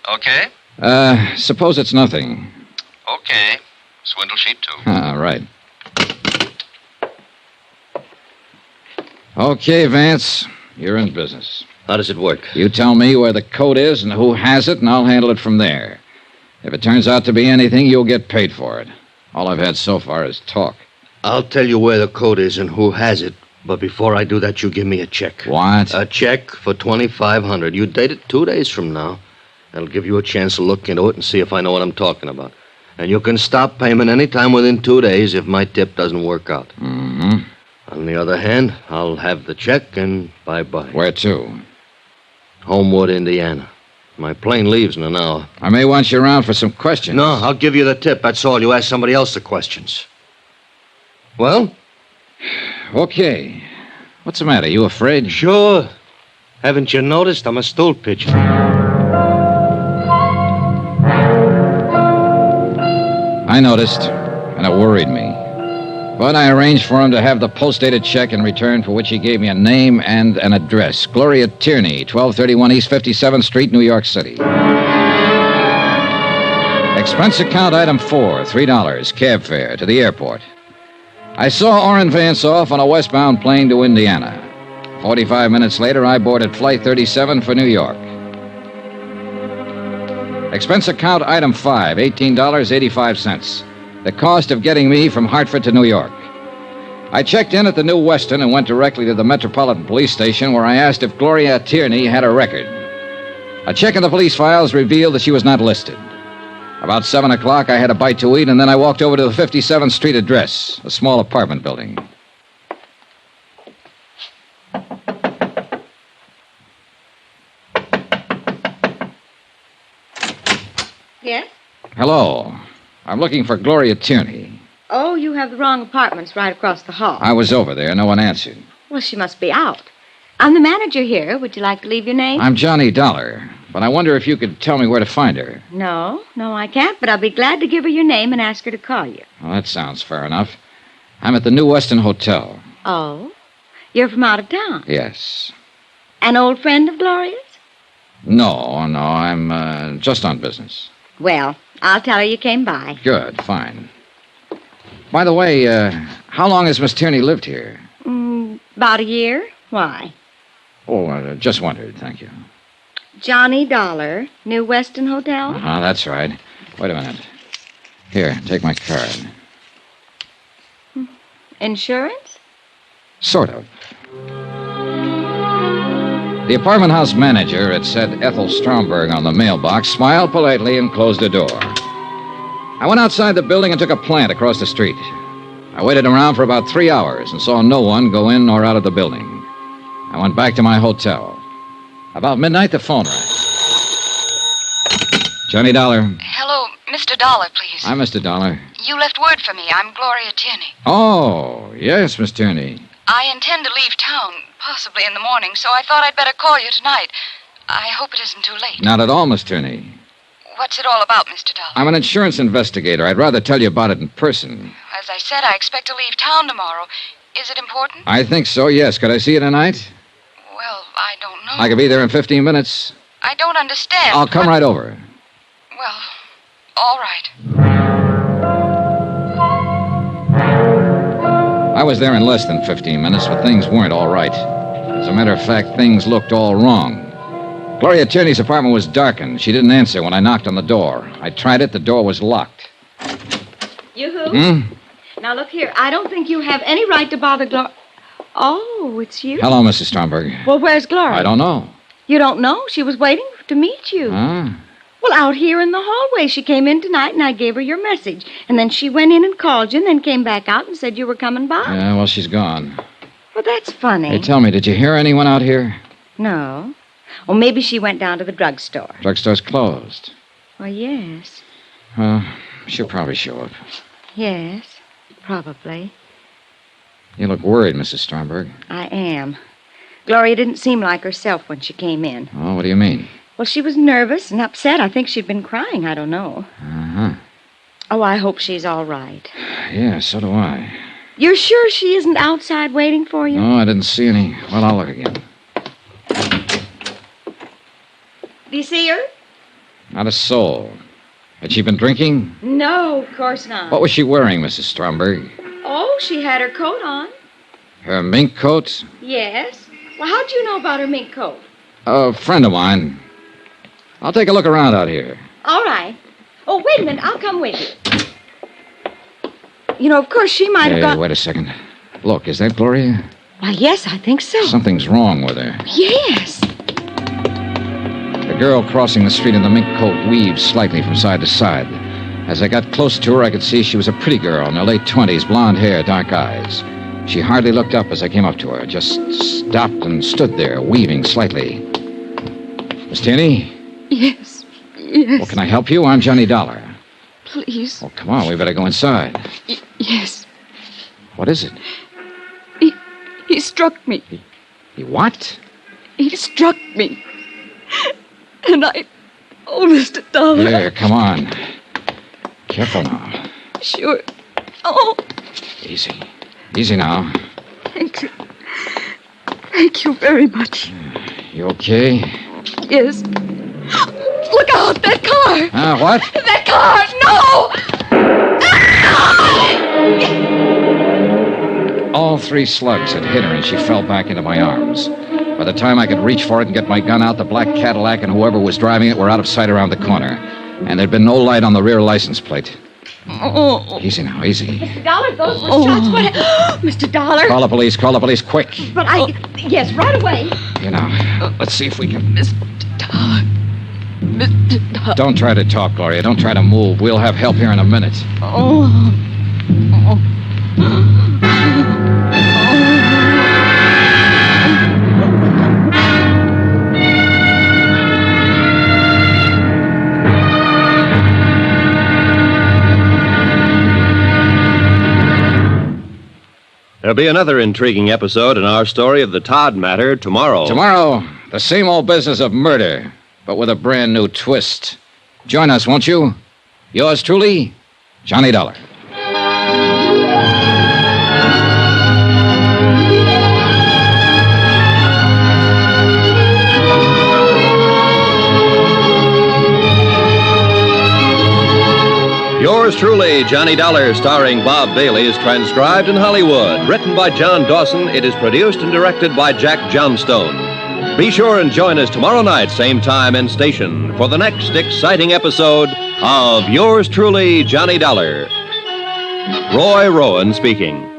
O: Okay?
A: Suppose it's nothing.
O: Okay. Swindle sheet 2.
A: Right. Okay, Vance. You're in business.
N: How does it work?
A: You tell me where the code is and who has it, and I'll handle it from there. If it turns out to be anything, you'll get paid for it. All I've had so far is talk.
N: I'll tell you where the code is and who has it, but before I do that, you give me a check.
A: What?
N: A check for $2,500. You date it 2 days from now. That'll give you a chance to look into it and see if I know what I'm talking about. And you can stop payment any time within 2 days if my tip doesn't work out.
A: Mm-hmm.
N: On the other hand, I'll have the check and bye-bye.
A: Where to?
N: Homewood, Indiana. My plane leaves in an hour.
A: I may want you around for some questions.
N: No, I'll give you the tip. That's all. You ask somebody else the questions. Well?
A: Okay. What's the matter? You afraid?
N: Sure. Haven't you noticed? I'm a stool pigeon.
A: I noticed, and it worried me. But I arranged for him to have the post-dated check in return, for which he gave me a name and an address. Gloria Tierney, 1231 East 57th Street, New York City. Expense account item 4, $3, cab fare to the airport. I saw Orrin Vance off on a westbound plane to Indiana. 45 minutes later, I boarded Flight 37 for New York. Expense account item 5, $18.85. The cost of getting me from Hartford to New York. I checked in at the New Weston and went directly to the Metropolitan Police Station, where I asked if Gloria Tierney had a record. A check in the police files revealed that she was not listed. About 7 o'clock, I had a bite to eat, and then I walked over to the 57th Street address, a small apartment building.
P: Yes?
A: Hello. I'm looking for Gloria Tierney.
P: Oh, you have the wrong apartments right across the hall.
A: I was over there. No one answered.
P: Well, she must be out. I'm the manager here. Would you like to leave your name?
A: I'm Johnny Dollar, but I wonder if you could tell me where to find her.
P: No, I can't, but I'll be glad to give her your name and ask her to call you.
A: Well, that sounds fair enough. I'm at the New Weston Hotel.
P: Oh? You're from out of town?
A: Yes.
P: An old friend of Gloria's?
A: No, I'm just on business.
P: Well, I'll tell her you came by.
A: Good, fine. By the way, how long has Miss Tierney lived here?
P: About a year. Why?
A: Oh, just wondered, thank you.
P: Johnny Dollar, New Weston Hotel?
A: That's right. Wait a minute. Here, take my card.
P: Insurance?
A: Sort of. The apartment house manager, it said Ethel Stromberg on the mailbox, smiled politely and closed the door. I went outside the building and took a plant across the street. I waited around for about 3 hours and saw no one go in or out of the building. I went back to my hotel. About midnight, the phone rang. Johnny Dollar.
Q: Hello, Mr. Dollar, please.
A: I'm Mr. Dollar.
Q: You left word for me. I'm Gloria Tierney.
A: Oh, yes, Miss Tierney.
Q: I intend to leave town, possibly in the morning, so I thought I'd better call you tonight. I hope it isn't too late.
A: Not at all, Miss Tierney.
Q: What's it all about, Mr. Dollar?
A: I'm an insurance investigator. I'd rather tell you about it in person.
Q: As I said, I expect to leave town tomorrow. Is it important?
A: I think so, yes. Could I see you tonight?
Q: Well, I don't know.
A: I could be there in 15 minutes.
Q: I don't understand.
A: I'll come right over.
Q: Well, all right.
A: I was there in less than 15 minutes, but things weren't all right. As a matter of fact, things looked all wrong. Gloria Tierney's apartment was darkened. She didn't answer when I knocked on the door. I tried it. The door was locked.
P: You who? Now, look here. I don't think you have any right to bother Gloria. Oh, it's you?
A: Hello, Mrs. Stromberg.
P: Well, where's Gloria?
A: I don't know.
P: You don't know? She was waiting to meet you.
A: Huh?
P: Well, out here in the hallway. She came in tonight, and I gave her your message. And then she went in and called you, and then came back out and said you were coming by.
A: Yeah, well, she's gone.
P: Well, that's funny.
A: Hey, tell me, did you hear anyone out here?
P: No. Well, maybe she went down to the drugstore.
A: Drugstore's closed.
P: Well, yes.
A: Well, she'll probably show up.
P: Yes, probably.
A: You look worried, Mrs. Stromberg.
P: I am. Gloria didn't seem like herself when she came in.
A: Oh, what do you mean?
P: Well, she was nervous and upset. I think she'd been crying. I don't know.
A: Uh-huh.
P: Oh, I hope she's all right.
A: Yeah, so do I.
P: You're sure she isn't outside waiting for you?
A: No, I didn't see any. Well, I'll look again.
P: Do you see her?
A: Not a soul. Had she been drinking?
P: No, of course not.
A: What was she wearing, Mrs. Stromberg?
P: Oh, she had her coat on.
A: Her mink coat?
P: Yes. Well, how'd you know about her mink coat?
A: A friend of mine. I'll take a look around out here.
P: All right. Oh, wait a minute. I'll come with you. You know, of course, she might have
A: Hey,
P: got...
A: wait a second. Look, is that Gloria?
P: Why, yes, I think so.
A: Something's wrong with her.
P: Yes.
A: The girl crossing the street in the mink coat weaved slightly from side to side. As I got close to her, I could see she was a pretty girl in her late 20s, blonde hair, dark eyes. She hardly looked up as I came up to her, just stopped and stood there, weaving slightly. Miss Tierney?
Q: Yes. Yes.
A: Well, can I help you? I'm Johnny Dollar.
Q: Please.
A: Well, come on, we better go inside.
Q: Yes.
A: What is it?
Q: He struck me.
A: He what?
Q: He struck me. And I... Oh, Mr. Dollar.
A: Here, come on. Careful now.
Q: Sure. Oh,
A: Easy. Easy now.
Q: thank you. Thank you very much.
A: You okay?
Q: Yes. Look out! That car!
A: What?
Q: That car! No!
A: All 3 slugs had hit her, and she fell back into my arms. By the time I could reach for it and get my gun out, the black Cadillac and whoever was driving it were out of sight around the corner. And there'd been no light on the rear license plate.
Q: Oh.
A: Easy now, easy.
P: Mr. Dollar, those were shots. What... Mr. Dollar.
A: Call the police, quick.
P: But Yes, right away.
A: You know, let's see if we can...
Q: Mr. Dollar. Mr. Dollar.
A: Don't try to talk, Gloria. Don't try to move. We'll have help here in a minute.
Q: Oh.
O: There'll be another intriguing episode in our story of the Todd Matter tomorrow.
A: Tomorrow, the same old business of murder, but with a brand new twist. Join us, won't you? Yours truly, Johnny Dollar.
O: Yours truly, Johnny Dollar, starring Bob Bailey, is transcribed in Hollywood. Written by John Dawson, it is produced and directed by Jack Johnstone. Be sure and join us tomorrow night, same time and station, for the next exciting episode of Yours truly, Johnny Dollar. Roy Rowan speaking.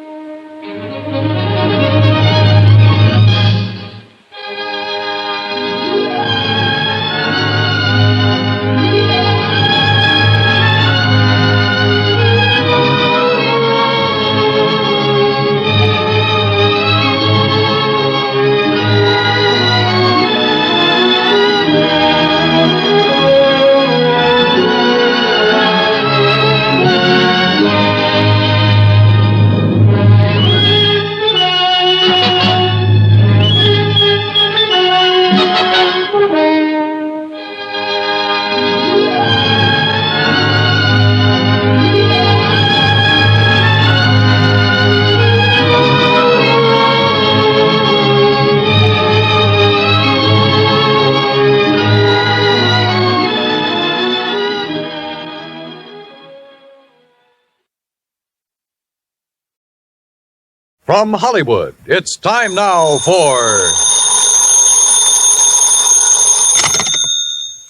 E: From Hollywood, it's time now for...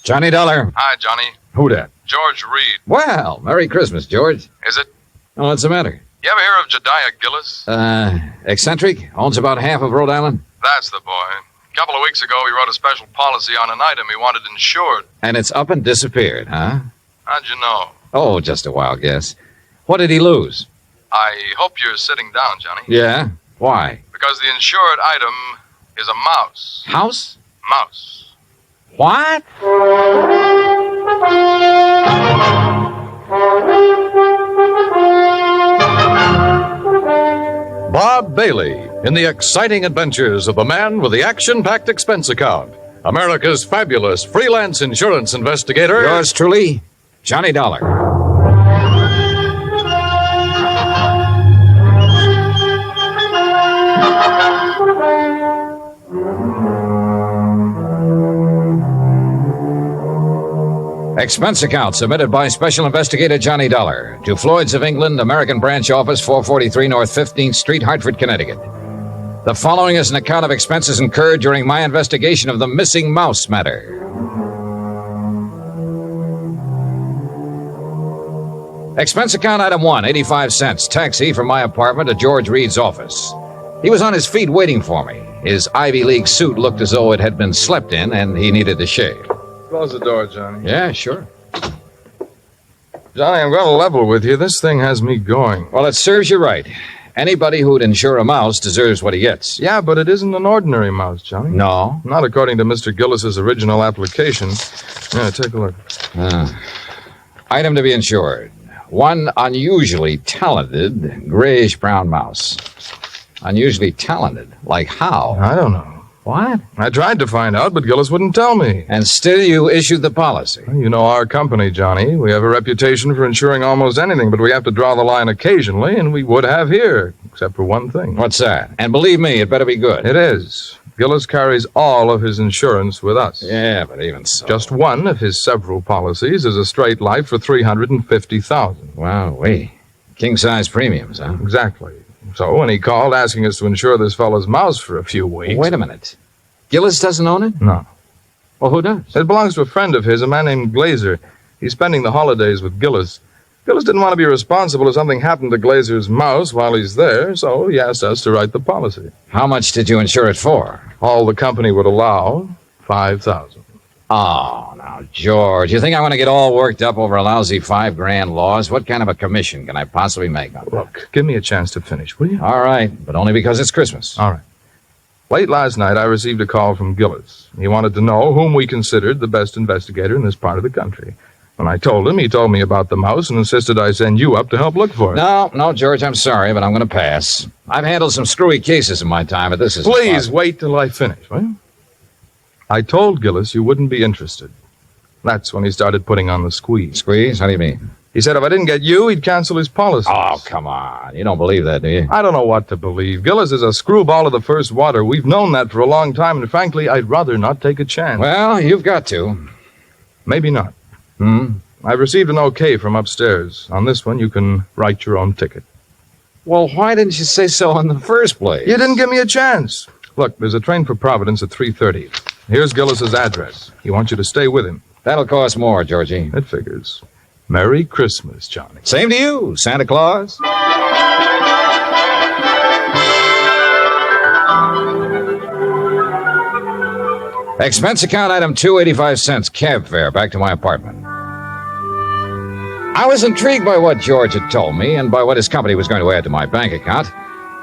A: Johnny Dollar.
R: Hi, Johnny.
A: Who dat?
R: George Reed.
A: Well, Merry Christmas, George.
R: Is it?
A: Oh, what's the matter?
R: You ever hear of Jediah Gillis?
A: Eccentric? Owns about half of Rhode Island?
R: That's the boy. A couple of weeks ago, he wrote a special policy on an item he wanted insured.
A: And it's up and disappeared, huh?
R: How'd you know?
A: Oh, just a wild guess. What did he lose?
R: I hope you're sitting down, Johnny.
A: Yeah? Why?
R: Because the insured item is a mouse.
A: House?
R: Mouse.
A: What?
E: Bob Bailey in the exciting adventures of the man with the action-packed expense account. America's fabulous freelance insurance investigator.
A: Yours truly, Johnny Dollar. Expense account submitted by Special Investigator Johnny Dollar to Floyd's of England, American Branch Office, 443 North 15th Street, Hartford, Connecticut. The following is an account of expenses incurred during my investigation of the missing mouse matter. Expense account item 1, 85 cents. Taxi from my apartment to George Reed's office. He was on his feet waiting for me. His Ivy League suit looked as though it had been slept in, and he needed to shave.
R: Close the door, Johnny.
A: Yeah, sure.
R: Johnny, I'm going to level with you. This thing has me going.
A: Well, it serves you right. Anybody who'd insure a mouse deserves what he gets.
R: Yeah, but it isn't an ordinary mouse, Johnny.
A: No?
R: Not according to Mr. Gillis's original application. Yeah, take a look.
A: Item to be insured. One unusually talented grayish-brown mouse. Unusually talented? Like how?
R: I don't know.
A: What?
R: I tried to find out, but Gillis wouldn't tell me.
A: And still you issued the policy?
R: You know our company, Johnny. We have a reputation for insuring almost anything, but we have to draw the line occasionally, and we would have here, except for one thing.
A: What's that? And believe me, it better be good.
R: It is. Gillis carries all of his insurance with us.
A: Yeah, but even so.
R: Just one of his several policies is a straight life for $350,000.
A: Wow, wait. King-size premiums, huh?
R: Exactly. So when he called asking us to insure this fellow's mouse for a few weeks...
A: Wait a minute. Gillis doesn't own it?
R: No.
A: Well, who does?
R: It belongs to a friend of his, a man named Glazer. He's spending the holidays with Gillis. Gillis didn't want to be responsible if something happened to Glazer's mouse while he's there, so he asked us to write the policy.
A: How much did you insure it for?
R: All the company would allow, $5,000.
A: Oh, now, George, you think I want to get all worked up over a lousy $5,000 loss? What kind of a commission can I possibly make on that?
R: Look, give me a chance to finish, will you?
A: All right, but only because it's Christmas.
R: All right. Late last night, I received a call from Gillis. He wanted to know whom we considered the best investigator in this part of the country. When I told him, he told me about the mouse and insisted I send you up to help look for it.
A: No, George, I'm sorry, but I'm going to pass. I've handled some screwy cases in my time, but this is...
R: Please wait till I finish, will you? I told Gillis you wouldn't be interested. That's when he started putting on the squeeze.
A: Squeeze? How do you mean?
R: He said if I didn't get you, he'd cancel his policy.
A: Oh, come on. You don't believe that, do you?
R: I don't know what to believe. Gillis is a screwball of the first water. We've known that for a long time, and frankly, I'd rather not take a chance.
A: Well, you've got to.
R: Maybe not.
A: I've
R: received an okay from upstairs. On this one, you can write your own ticket.
A: Well, why didn't you say so in the first place?
R: You didn't give me a chance. Look, there's a train for Providence at 3:30. Here's Gillis's address. He wants you to stay with him.
A: That'll cost more, Georgie.
R: It figures. Merry Christmas, Johnny.
A: Same to you, Santa Claus. Expense account item 2, 85 cents. Cab fare back to my apartment. I was intrigued by what George had told me and by what his company was going to add to my bank account,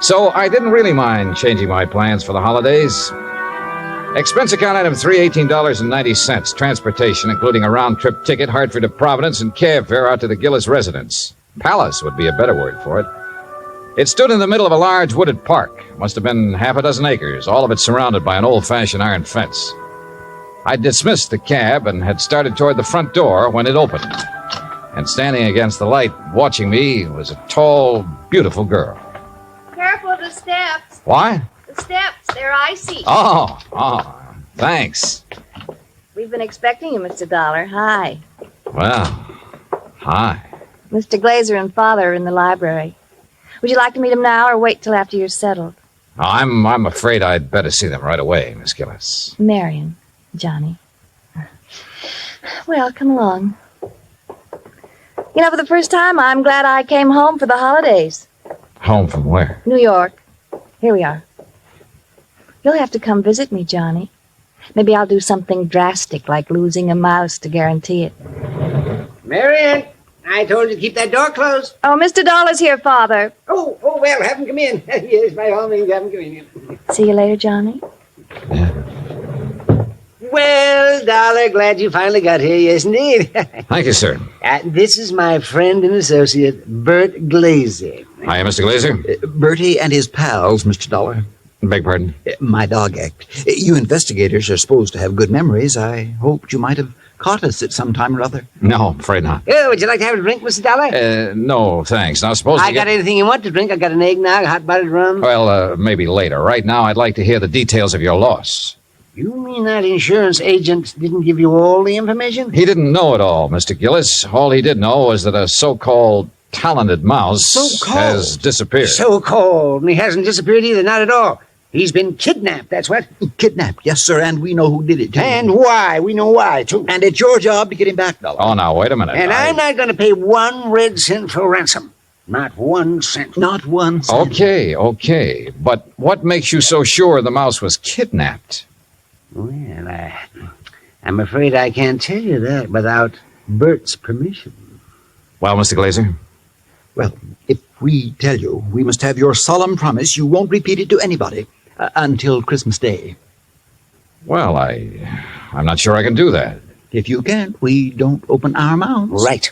A: so I didn't really mind changing my plans for the holidays. Expense account item 3, $18.90. Transportation, including a round-trip ticket, Hartford to Providence, and cab fare out to the Gillis residence. Palace would be a better word for it. It stood in the middle of a large wooded park. Must have been half a dozen acres, all of it surrounded by an old-fashioned iron fence. I dismissed the cab and had started toward the front door when it opened. And standing against the light, watching me, was a tall, beautiful girl.
P: Careful of the steps.
A: Why?
P: The steps, they're icy.
A: Oh, thanks.
P: We've been expecting you, Mr. Dollar. Hi.
A: Well, hi.
P: Mr. Glazer and Father are in the library. Would you like to meet them now or wait till after you're settled?
A: I'm afraid I'd better see them right away, Miss Gillis.
P: Marion, Johnny. Well, come along. You know, for the first time, I'm glad I came home for the holidays.
A: Home from where?
P: New York. Here we are. You'll have to come visit me, Johnny. Maybe I'll do something drastic, like losing a mouse to guarantee it.
H: Marion, I told you to keep that door closed.
P: Oh, Mr. Dollar's here, Father.
H: Oh,
S: well, have him come in. Yes, by all means, have him come in.
P: See you later, Johnny.
S: Well, Dollar, glad you finally got here. Yes, indeed.
A: Thank you, sir.
S: This is my friend and associate, Bert Glazer.
A: Hi, Mr. Glazer.
T: Bertie and his pals, Mr. Dollar.
A: Beg pardon?
T: My dog act. You investigators are supposed to have good memories. I hoped you might have caught us at some time or other.
A: No, I'm afraid not.
S: Oh, would you like to have a drink, Mr. Dollar?
A: No, thanks. Now, suppose
S: I got anything you want to drink. I got an eggnog, hot buttered rum.
A: Well, maybe later. Right now, I'd like to hear the details of your loss.
S: You mean that insurance agent didn't give you all the information?
A: He didn't know it all, Mr. Gillis. All he did know was that a so-called talented mouse has disappeared.
S: So-called. And he hasn't disappeared either, not at all. He's been kidnapped, that's what.
T: Kidnapped, yes, sir, and we know who did it, too.
S: And why. We know why, too.
T: And it's your job to get him back, Dollar.
A: Oh, now, wait a minute.
S: And I'm not going to pay 1 red cent for ransom. Not 1 cent.
T: Not 1 cent.
A: Okay. But what makes you so sure the mouse was kidnapped?
S: Well, I'm afraid I can't tell you that without Bert's permission.
A: Well, Mr. Glazer?
T: Well, if we tell you, we must have your solemn promise you won't repeat it to anybody until Christmas Day.
A: Well, I'm not sure I can do that.
T: If you can't, we don't open our mouths.
S: Right.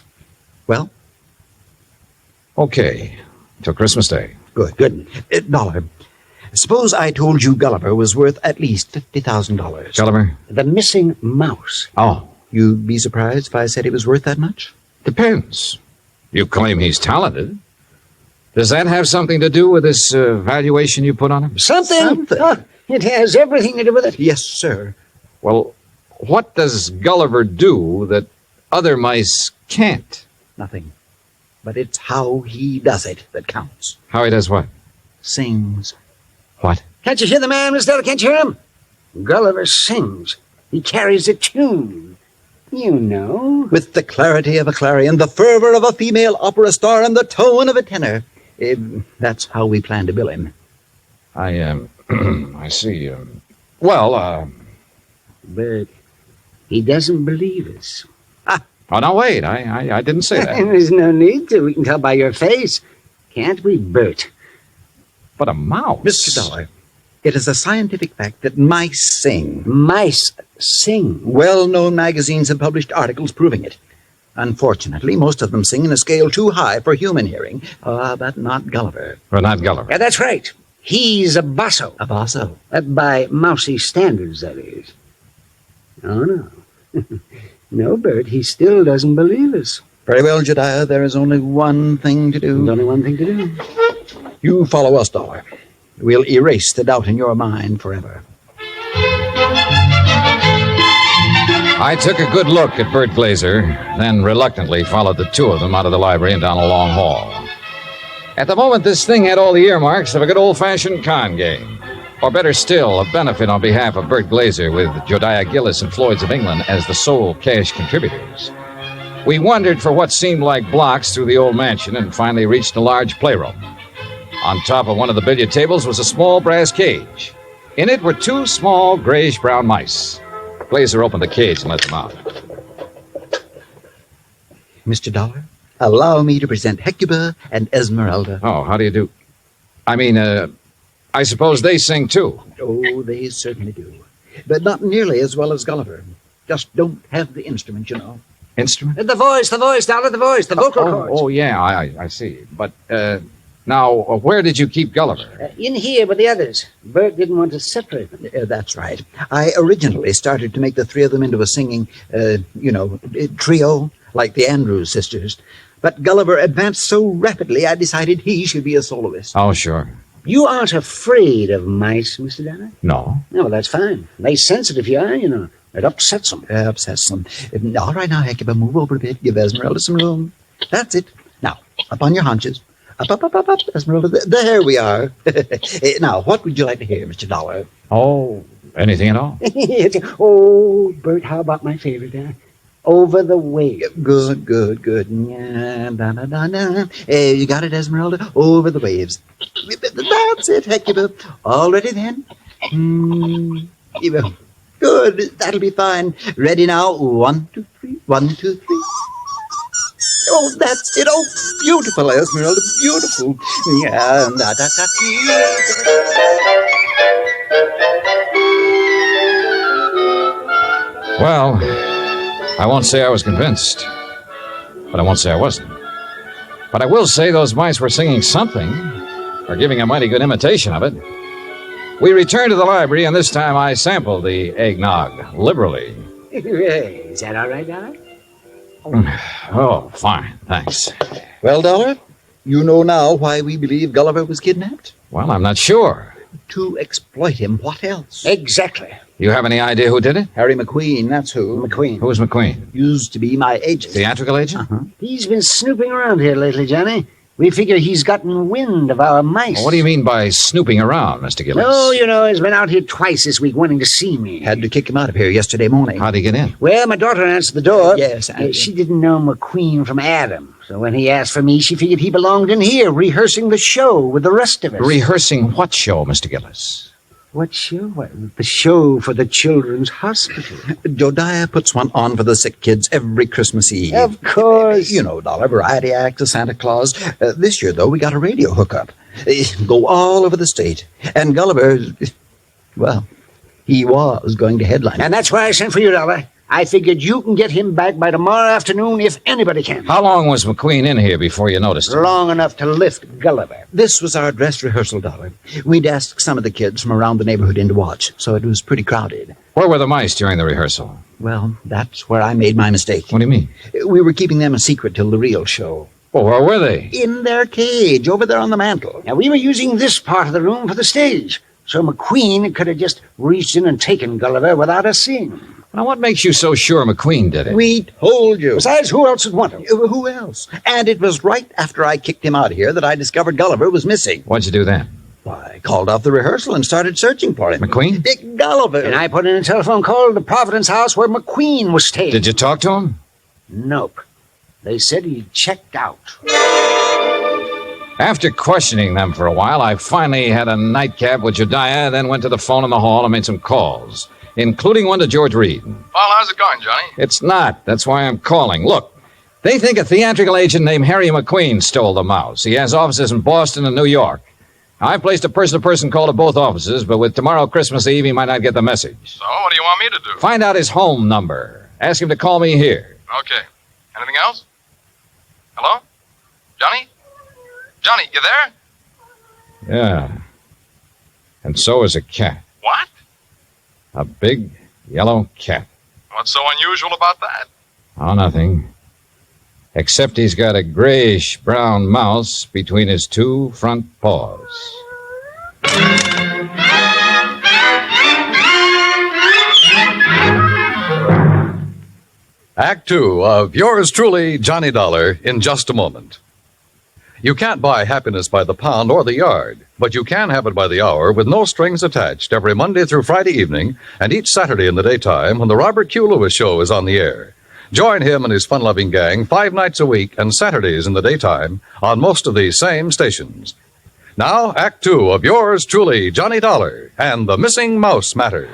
T: Well?
A: Okay. Till Christmas Day.
T: Good. Dollar. Suppose I told you Gulliver was worth at least $50,000.
A: Gulliver?
S: The missing mouse.
T: Oh, you'd be surprised if I said he was worth that much?
A: Depends. You claim he's talented. Does that have something to do with this valuation you put on him?
S: Something. Oh, it has everything to do with it.
T: Yes, sir.
A: Well, what does Gulliver do that other mice can't?
T: Nothing. But it's how he does it that counts.
A: How he does what?
T: Sings.
A: What?
S: Can't you hear the man, Miss Della? Can't you hear him? Gulliver sings. He carries a tune. You know.
T: With the clarity of a clarion, the fervor of a female opera star, and the tone of a tenor. That's how we plan to bill him.
A: I see.
S: But he doesn't believe us.
A: Oh, no, wait. I didn't say that.
S: There's no need to. We can tell by your face. Can't we, Bert?
A: But a mouse.
T: Mr. Dollar, it is a scientific fact that mice sing.
S: Mice sing?
T: Well-known magazines have published articles proving it. Unfortunately, most of them sing in a scale too high for human hearing. But not Gulliver.
A: Well, not Gulliver.
S: Yeah, that's right. He's a basso.
T: A basso?
S: By mousy standards, that is. Oh, no. No, Bert, he still doesn't believe us.
T: Very well, Jedediah, there is only one thing to do.
S: There's only one thing to do.
T: You follow us, Dollar. We'll erase the doubt in your mind forever.
A: I took a good look at Bert Glazer, then reluctantly followed the two of them out of the library and down a long hall. At the moment, this thing had all the earmarks of a good old-fashioned con game. Or better still, a benefit on behalf of Bert Glazer with Jodiah Gillis and Floyd's of England as the sole cash contributors. We wandered for what seemed like blocks through the old mansion and finally reached a large playroom. On top of one of the billiard tables was a small brass cage. In it were 2 small grayish-brown mice. Glazer opened the cage and let them out.
T: Mr. Dollar, allow me to present Hecuba and Esmeralda.
A: Oh, how do you do? I suppose they sing, too.
T: Oh, they certainly do. But not nearly as well as Gulliver. Just don't have the instrument, you know.
A: Instrument?
S: The voice, Dollar, the voice, the vocal cords.
A: Oh, yeah, I see. But, now, where did you keep Gulliver?
S: In here with the others. Bert didn't want to separate them.
T: That's right. I originally started to make the 3 of them into a singing, trio, like the Andrews sisters. But Gulliver advanced so rapidly, I decided he should be a soloist.
A: Oh, sure.
S: You aren't afraid of mice, Mr. Dollar?
A: No.
S: No, well, that's fine. They sense it if you are, you know. It upsets them.
T: Upsets them. All right, now, Hecuba, move over a bit. Give Esmeralda some room. That's it. Now, up on your haunches. Up, Esmeralda. There we are. Now, what would you like to hear, Mr. Dollar?
A: Oh, anything at all.
S: Oh, Bert, how about my favorite, Over the Waves.
T: Good. You got it, Esmeralda? Over the Waves. That's it, Hecuba. All ready then? Good. That'll be fine. Ready now? 1, 2, 3. 1, 2, 3. Oh, that's it. Oh, beautiful, Esmeralda, beautiful. Yeah,
A: Well, I won't say I was convinced, but I won't say I wasn't. But I will say those mice were singing something, or giving a mighty good imitation of it. We returned to the library, and this time I sampled the eggnog liberally.
S: Is that all right, Dollar?
A: Oh, fine, thanks.
T: Well, Dollar, you know now why we believe Gulliver was kidnapped?
A: Well, I'm not sure.
T: To exploit him. What else?
S: Exactly.
A: You have any idea who did it?
T: Harry McQueen, that's who.
S: McQueen.
A: Who's McQueen?
T: Used to be my agent.
A: Theatrical agent?
T: Uh-huh.
S: He's been snooping around here lately, Johnny. We figure he's gotten wind of our mice.
A: Well, what do you mean by snooping around, Mr. Gillis?
S: No, you know, he's been out here twice this week wanting to see me.
T: Had to kick him out of here yesterday morning.
A: How'd he get in?
S: Well, my daughter answered the door.
T: Yes,
S: she didn't know McQueen from Adam. So when he asked for me, she figured he belonged in here, rehearsing the show with the rest of us.
A: Rehearsing what show, Mr. Gillis?
S: What show? The show for the Children's Hospital.
T: Jodiah puts one on for the sick kids every Christmas Eve.
S: Of course.
T: You know, Dollar, variety act to Santa Claus. This year, though, we got a radio hookup. Go all over the state. And Gulliver, well, he was going to headline.
S: And that's why I sent for you, Dollar. I figured you can get him back by tomorrow afternoon if anybody can.
A: How long was McQueen in here before you noticed him?
S: Long enough to lift Gulliver.
T: This was our dress rehearsal, Dollar. We'd asked some of the kids from around the neighborhood in to watch, so it was pretty crowded.
A: Where were the mice during the rehearsal?
T: Well, that's where I made my mistake.
A: What do you mean?
T: We were keeping them a secret till the real show.
A: Well, where were they?
T: In their cage, over there on the mantel.
S: Now, we were using this part of the room for the stage, so McQueen could have just reached in and taken Gulliver without us seeing him.
A: Now, what makes you so sure McQueen did it?
T: We told you.
S: Besides, who else would want him?
T: Who else? And it was right after I kicked him out of here that I discovered Gulliver was missing.
A: What'd you do then?
T: Why, I called off the rehearsal and started searching for him.
A: McQueen?
T: Big Gulliver.
S: And I put in a telephone call to the Providence house where McQueen was staying.
A: Did you talk to him?
S: Nope. They said he checked out.
A: After questioning them for a while, I finally had a nightcap with Jediah, then went to the phone in the hall and made some calls, including one to George Reed.
R: Well, how's it going, Johnny?
A: It's not. That's why I'm calling. Look, they think a theatrical agent named Harry McQueen stole the mouse. He has offices in Boston and New York. I've placed a person-to-person call to both offices, but with tomorrow Christmas Eve, he might not get the message.
R: So, what do you want me to do?
A: Find out his home number. Ask him to call me here.
R: Okay. Anything else? Hello? Johnny? Johnny, you there?
A: Yeah. And so is a cat.
R: What?
A: A big yellow cat.
R: What's so unusual about that?
A: Oh, nothing. Except he's got a grayish-brown mouse between his two front paws.
E: Act 2 of yours truly, Johnny Dollar, in just a moment. You can't buy happiness by the pound or the yard, but you can have it by the hour with no strings attached every Monday through Friday evening and each Saturday in the daytime when the Robert Q. Lewis Show is on the air. Join him and his fun-loving gang 5 nights a week and Saturdays in the daytime on most of these same stations. Now, Act 2 of yours truly, Johnny Dollar, and the Missing Mouse Matter.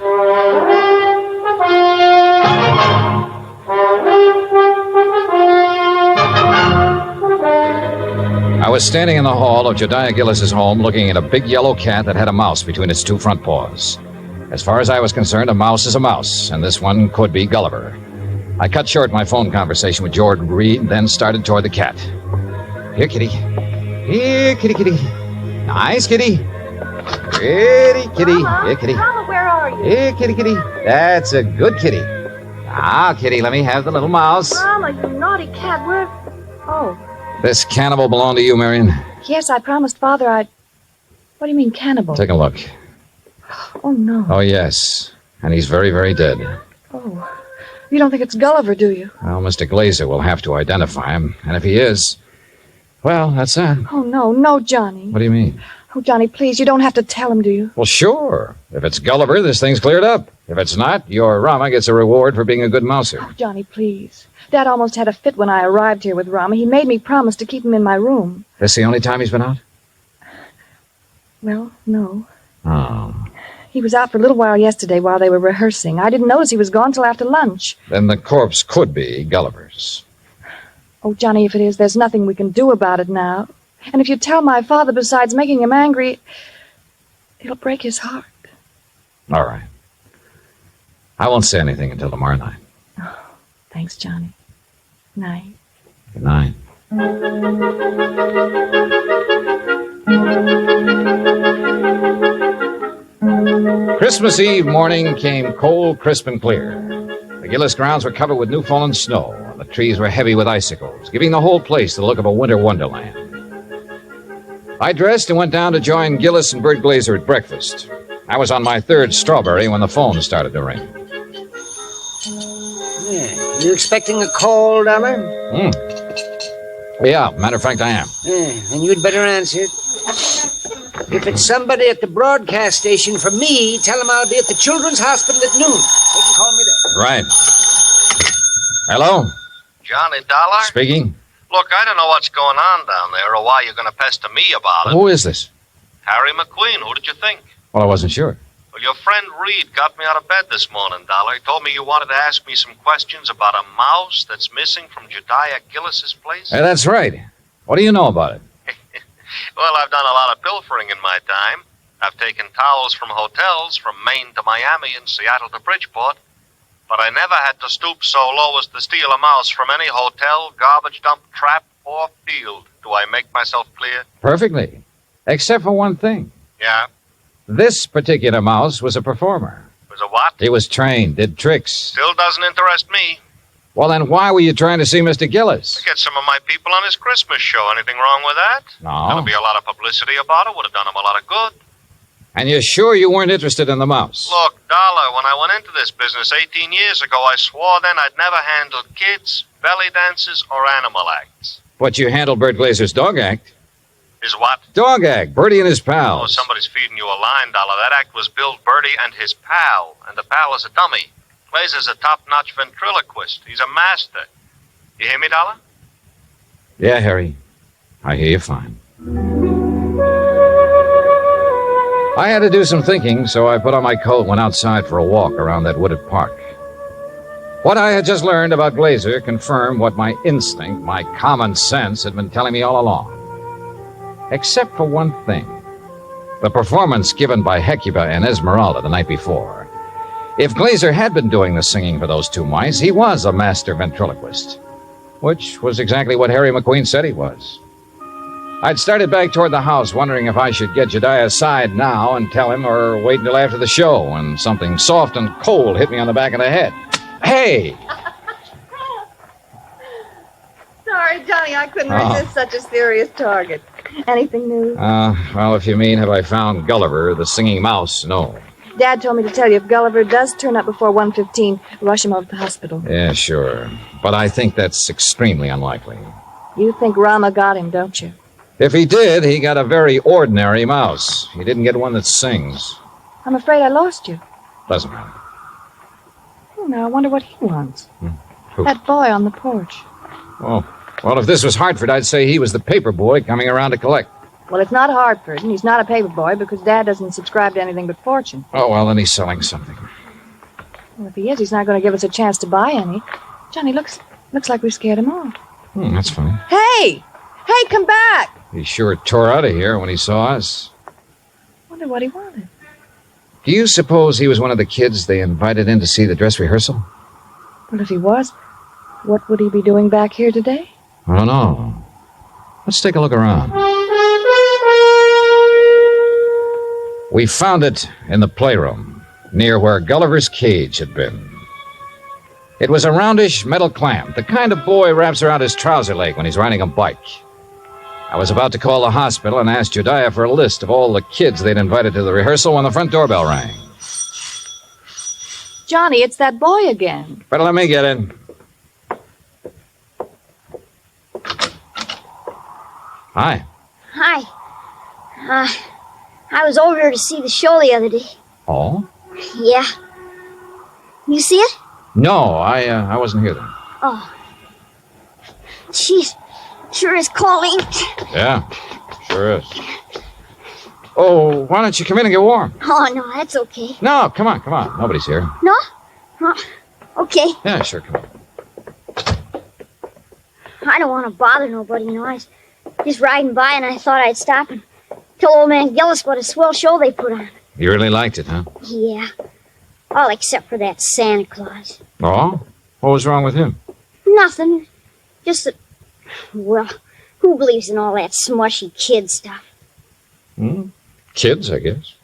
A: I was standing in the hall of Jediah Gillis's home looking at a big yellow cat that had a mouse between its two front paws. As far as I was concerned, a mouse is a mouse, and this one could be Gulliver. I cut short my phone conversation with George Reed, then started toward the cat. Here, kitty. Here, kitty, kitty. Nice, kitty. Pretty kitty.
F: Mama,
A: Here, kitty.
F: Mama, where are you?
A: Here, kitty, kitty. That's a good kitty. Now, kitty, let me have the little mouse.
F: Mama, you naughty cat, where... Oh,
A: This cannibal belong to you, Marion?
P: Yes, I promised Father I'd... What do you mean, cannibal?
A: Take a look.
P: Oh, no.
A: Oh, yes. And he's very, very dead.
P: Oh, you don't think it's Gulliver, do you?
A: Well, Mr. Glazer will have to identify him. And if he is, well, that's that.
P: Oh, no, Johnny.
A: What do you mean?
P: Oh, Johnny, please, you don't have to tell him, do you?
A: Well, sure. If it's Gulliver, this thing's cleared up. If it's not, your Rama gets a reward for being a good mouser.
P: Oh, Johnny, please. Dad almost had a fit when I arrived here with Rama. He made me promise to keep him in my room.
A: This the only time he's been out?
P: Well, no.
A: Oh.
P: He was out for a little while yesterday while they were rehearsing. I didn't notice he was gone till after lunch.
A: Then the corpse could be Gulliver's.
P: Oh, Johnny, if it is, there's nothing we can do about it now. And if you tell my father, besides making him angry, it'll break his heart.
A: All right. I won't say anything until tomorrow night.
P: Oh, thanks, Johnny. Night.
A: Good night. Christmas Eve morning came cold, crisp, and clear. The Gillis grounds were covered with new fallen snow, and the trees were heavy with icicles, giving the whole place the look of a winter wonderland. I dressed and went down to join Gillis and Bert Glazer at breakfast. I was on my third strawberry when the phone started to ring.
S: Yeah. You expecting a call, Dollar?
A: Yeah, matter of fact, I am.
S: Yeah, then you'd better answer it. If it's somebody at the broadcast station for me, tell them I'll be at the Children's Hospital at noon. They can call me there.
A: Right. Hello?
B: Johnny Dollar?
A: Speaking.
B: Look, I don't know what's going on down there or why you're going to pester me about it.
A: Who is this?
B: Harry McQueen. Who did you think?
A: Well, I wasn't sure.
B: Well, your friend Reed got me out of bed this morning, Dollar. He told me you wanted to ask me some questions about a mouse that's missing from Jediah Gillis's place.
A: Hey, that's right. What do you know about it?
B: Well, I've done a lot of pilfering in my time. I've taken towels from hotels from Maine to Miami and Seattle to Bridgeport. But I never had to stoop so low as to steal a mouse from any hotel, garbage dump, trap, or field. Do I make myself clear?
A: Perfectly. Except for one thing.
B: Yeah?
A: This particular mouse was a performer.
B: Was a what?
A: He was trained, did tricks.
B: Still doesn't interest me.
A: Well, then why were you trying to see Mr. Gillis?
B: To get some of my people on his Christmas show. Anything wrong with that?
A: No.
B: There'll be a lot of publicity about it. Would have done him a lot of good.
A: And you're sure you weren't interested in the mouse?
B: Look, Dollar, when I went into this business 18 years ago, I swore then I'd never handled kids, belly dances, or animal acts.
A: But you handled Bert Glazer's dog act.
B: Is what?
A: Dog act, Bertie and his pals.
B: Oh, somebody's feeding you a line, Dollar. That act was Bill Bertie and his pal, and the pal is a dummy. Glazer's a top-notch ventriloquist. He's a master. You hear me, Dollar?
A: Yeah, Harry. I hear you fine. I had to do some thinking, so I put on my coat and went outside for a walk around that wooded park. What I had just learned about Glazer confirmed what my instinct, my common sense, had been telling me all along. Except for one thing. The performance given by Hecuba and Esmeralda the night before. If Glazer had been doing the singing for those two mice, he was a master ventriloquist. Which was exactly what Harry McQueen said he was. I'd started back toward the house, wondering if I should get Jediah aside now and tell him or wait until after the show when something soft and cold hit me on the back of the head. Hey!
P: Sorry, Johnny, I couldn't resist such a serious target. Anything new?
A: Well, if you mean have I found Gulliver, the singing mouse, no.
P: Dad told me to tell you if Gulliver does turn up before 1:15, rush him over to the hospital.
A: Yeah, sure. But I think that's extremely unlikely.
P: You think Rama got him, don't you?
A: If he did, he got a very ordinary mouse. He didn't get one that sings.
P: I'm afraid I lost you.
A: Doesn't matter.
P: Now, I wonder what he wants.
A: Who?
P: That boy on the porch.
A: Oh, well, if this was Hartford, I'd say he was the paper boy coming around to collect.
P: Well, it's not Hartford, and he's not a paper boy because Dad doesn't subscribe to anything but Fortune.
A: Oh, well, then he's selling something.
P: Well, if he is, he's not going to give us a chance to buy any. Johnny, looks like we scared him off.
A: That's funny.
P: Hey! Hey, come back!
A: He sure tore out of here when he saw us.
P: Wonder what he wanted.
A: Do you suppose he was one of the kids they invited in to see the dress rehearsal?
P: Well, if he was, what would he be doing back here today?
A: I don't know. Let's take a look around. We found it in the playroom, near where Gulliver's cage had been. It was a roundish metal clamp, the kind of boy wraps around his trouser leg when he's riding a bike. I was about to call the hospital and ask Jediah for a list of all the kids they'd invited to the rehearsal when the front doorbell rang.
P: Johnny, it's that boy again.
A: Better let me get in. Hi.
U: Hi. I was over here to see the show the other day.
A: Oh?
U: Yeah. You see it?
A: No, I wasn't here then.
U: Oh. Jeez, sure is calling.
A: Yeah, sure is. Oh, why don't you come in and get warm?
U: Oh, no, that's okay.
A: No, come on. Nobody's here.
U: No? Oh, okay.
A: Yeah, sure, come on.
U: I don't want to bother nobody, you know. I was just riding by and I thought I'd stop and tell old man Gillis what a swell show they put on.
A: You really liked it, huh?
U: Yeah. All except for that Santa Claus.
A: Oh? What was wrong with him?
U: Nothing. Just that, well, who believes in all that smushy kid stuff?
A: Kids, I guess.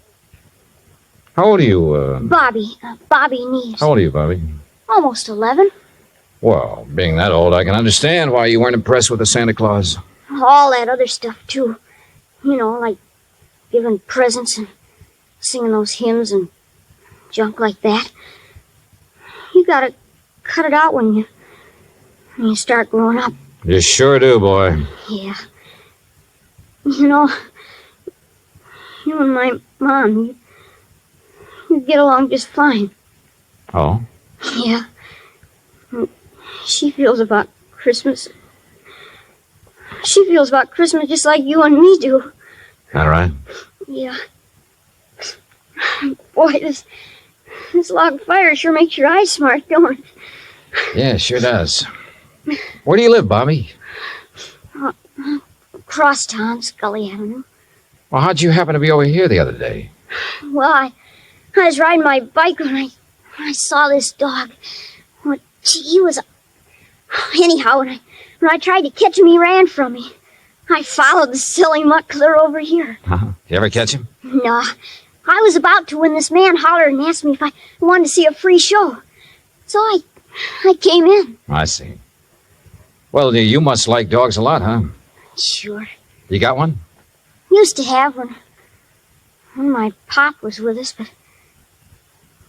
A: How old are you,
U: Bobby Neves.
A: How old are you, Bobby?
U: Almost 11.
A: Well, being that old, I can understand why you weren't impressed with the Santa Claus.
U: All that other stuff, too. You know, like giving presents and singing those hymns and junk like that. You gotta cut it out when you start growing up.
A: You sure do, boy.
U: Yeah. You know, you and my mom, you get along just fine.
A: Oh?
U: Yeah. She feels about Christmas. She feels about Christmas just like you and me do.
A: All right.
U: Yeah. Boy, this log fire sure makes your eyes smart, don't it?
A: Yeah, sure does. Where do you live, Bobby?
U: Crosstown, Scully Avenue.
A: Well, how'd you happen to be over here the other day?
U: Well, I was riding my bike when I saw this dog. Well, he was... Anyhow, when I tried to catch him, he ran from me. I followed the silly mutt clear over here.
A: Uh-huh. Did you ever catch him?
U: No. I was about to when this man hollered and asked me if I wanted to see a free show. So I came in.
A: I see. Well, you must like dogs a lot, huh?
U: Sure.
A: You got one?
U: Used to have one when my pop was with us, but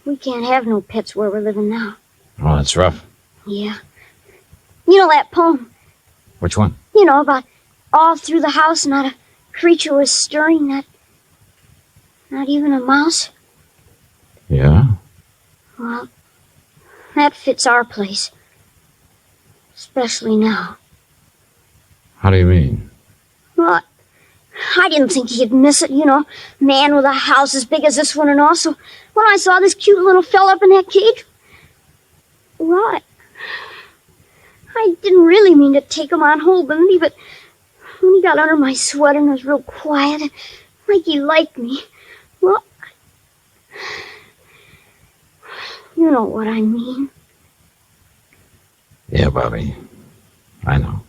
U: we can't have no pets where we're living now.
A: Oh, that's rough.
U: Yeah. You know that poem?
A: Which one?
U: You know, about all through the house not a creature was stirring, not even a mouse?
A: Yeah?
U: Well, that fits our place. Especially now.
A: How do you mean?
U: Well, I didn't think he'd miss it, you know. Man with a house as big as this one and all. So when I saw this cute little fella up in that cage, well, I didn't really mean to take him on holding me, but when he got under my sweater and was real quiet, like he liked me, well, you know what I mean.
A: Yeah, Bobby. I know.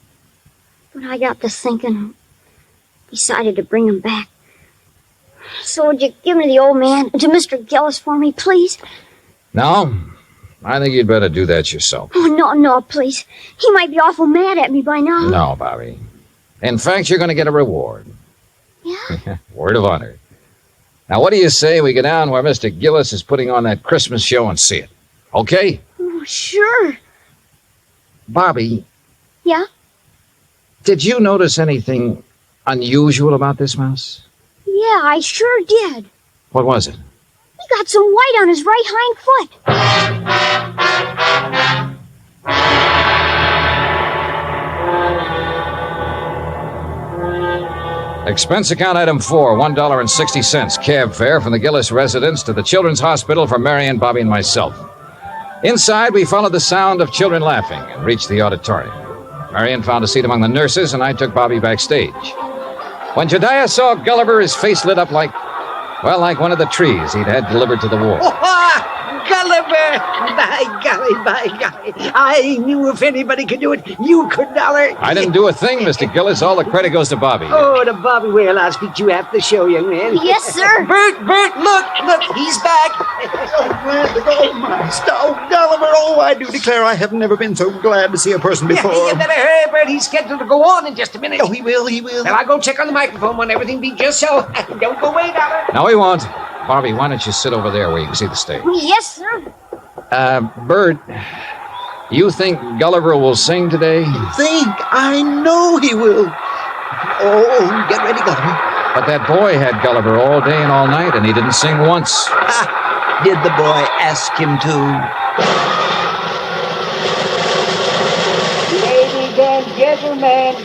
U: But I got to thinking and decided to bring him back. So would you give me the old man to Mr. Gillis for me, please?
A: No? I think you'd better do that yourself.
U: Oh, no, please. He might be awful mad at me by now.
A: No, Bobby. In fact, you're going to get a reward.
U: Yeah?
A: Word of honor. Now, what do you say we go down where Mr. Gillis is putting on that Christmas show and see it? Okay?
U: Oh, sure.
A: Bobby,
U: Yeah?
A: did you notice anything unusual about this mouse?
U: Yeah, I sure did.
A: What was it?
U: He got some white on his right hind foot.
A: Expense account item 4, $1.60. Cab fare from the Gillis residence to the Children's Hospital for Marion, Bobby, and myself. Inside, we followed the sound of children laughing and reached the auditorium. Marion found a seat among the nurses, and I took Bobby backstage. When Jediah saw Gulliver, his face lit up like one of the trees he'd had delivered to the war.
S: Gulliver! By golly. I knew if anybody could do it, you could, Dollar.
A: I didn't do a thing, Mr. Gillis. All the credit goes to Bobby.
S: Oh, to Bobby. Well, I'll speak to you after the show, young man.
U: Yes, sir.
S: Bert, look, he's back.
T: So glad to go, Master. Oh, Gulliver, I do declare I have never been so glad to see a person before.
S: You better hurry, Bert. He's scheduled to go on in just a minute.
T: Oh, he will.
S: Well, I'll go check on the microphone when everything be just so. Don't go away, Dollar.
A: No, he won't. Bobby, why don't you sit over there where you can see the stage?
U: Yes, sir.
A: Bert, you think Gulliver will sing today?
T: Think? I know he will. Oh, get ready, Gulliver.
A: But that boy had Gulliver all day and all night, and he didn't sing once.
T: Did the boy ask him to?
S: Ladies and gentlemen,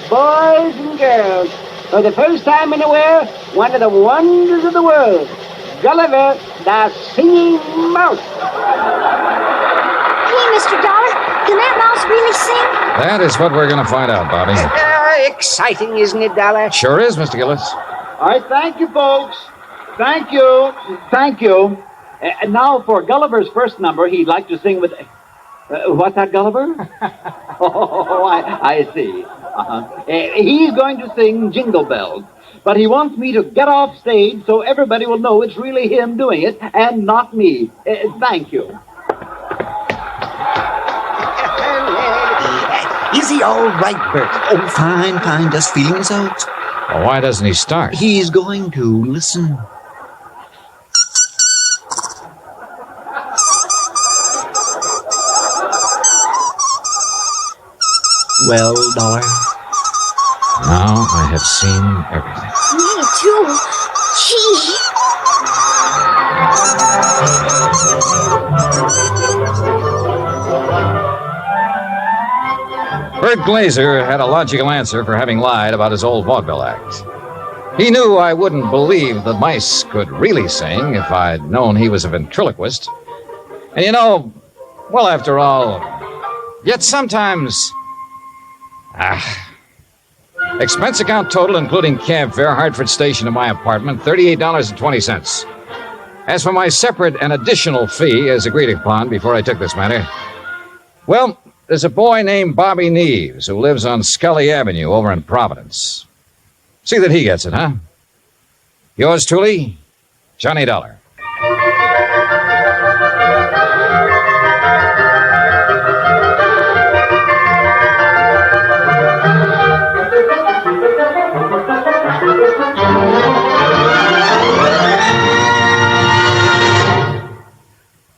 S: boys and girls, for the first time in a while, one of the wonders of the world, Gulliver, the Singing Mouse.
U: Hey, Mr. Dollar, Can that mouse really sing?
A: That is what we're going to find out, Bobby.
S: Exciting, isn't it, Dollar?
A: Sure is, Mr. Gillis.
G: All right, thank you, folks. Thank you. Thank you. And now for Gulliver's first number, he'd like to sing with... what's that, Gulliver? Oh, I see. He's going to sing Jingle Bells. But he wants me to get off stage so everybody will know it's really him doing it and not me. Thank you.
T: Is he all right, Bert? Oh, fine, fine. Just feeling his out.
A: Well, why doesn't he start?
T: He's going to. Listen. Well, Dollar?
A: Now I have seen everything.
U: Me too. Gee.
A: Bert Glazer had a logical answer for having lied about his old vaudeville act. He knew I wouldn't believe the mice could really sing if I'd known he was a ventriloquist. And you know, well, after all, yet sometimes... Expense account total, including cab fare, Hartford Station to my apartment, $38.20. As for my separate and additional fee, as agreed upon before I took this matter, well, there's a boy named Bobby Neves who lives on Scully Avenue over in Providence. See that he gets it, huh? Yours truly, Johnny Dollar.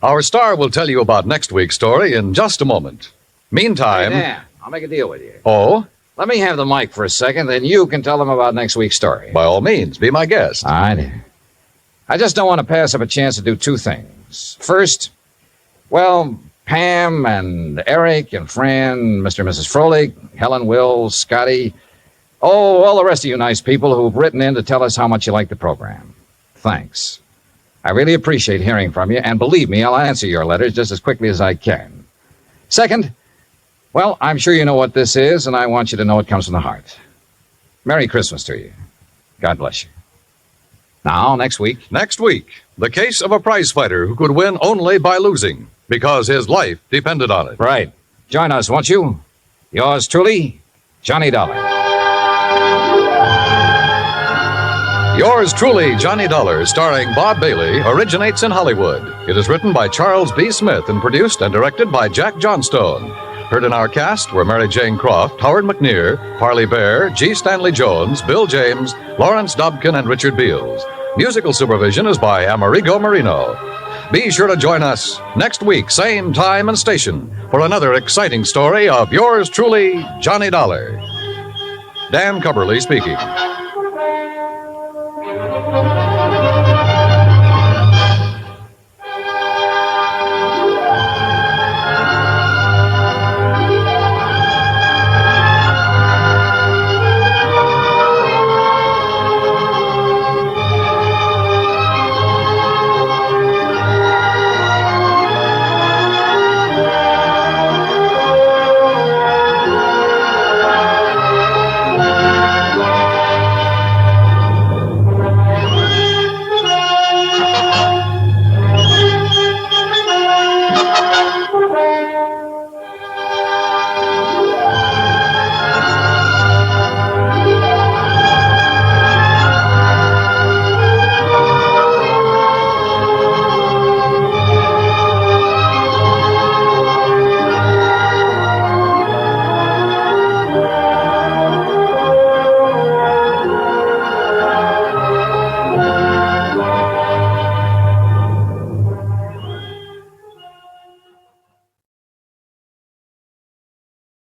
E: Our star will tell you about next week's story in just a moment. Meantime...
A: Hey, Dan, I'll make a deal with you.
E: Oh?
A: Let me have the mic for a second, then you can tell them about next week's story.
E: By all means, be my guest.
A: All right. I just don't want to pass up a chance to do two things. First, well, Pam and Eric and Fran, Mr. and Mrs. Froelich, Helen, Will, Scotty, all the rest of you nice people who've written in to tell us how much you like the program. Thanks. I really appreciate hearing from you, and believe me, I'll answer your letters just as quickly as I can. Second, well, I'm sure you know what this is, and I want you to know it comes from the heart. Merry Christmas to you. God bless you. Now, next week.
E: Next week, the case of a prize fighter who could win only by losing, because his life depended on it.
A: Right. Join us, won't you? Yours truly, Johnny Dollar.
E: Yours truly, Johnny Dollar, starring Bob Bailey, originates in Hollywood. It is written by Charles B. Smith and produced and directed by Jack Johnstone. Heard in our cast were Mary Jane Croft, Howard McNear, Parley Bear, G. Stanley Jones, Bill James, Lawrence Dobkin, and Richard Beals. Musical supervision is by Amerigo Marino. Be sure to join us next week, same time and station, for another exciting story of yours truly, Johnny Dollar. Dan Cubberly speaking.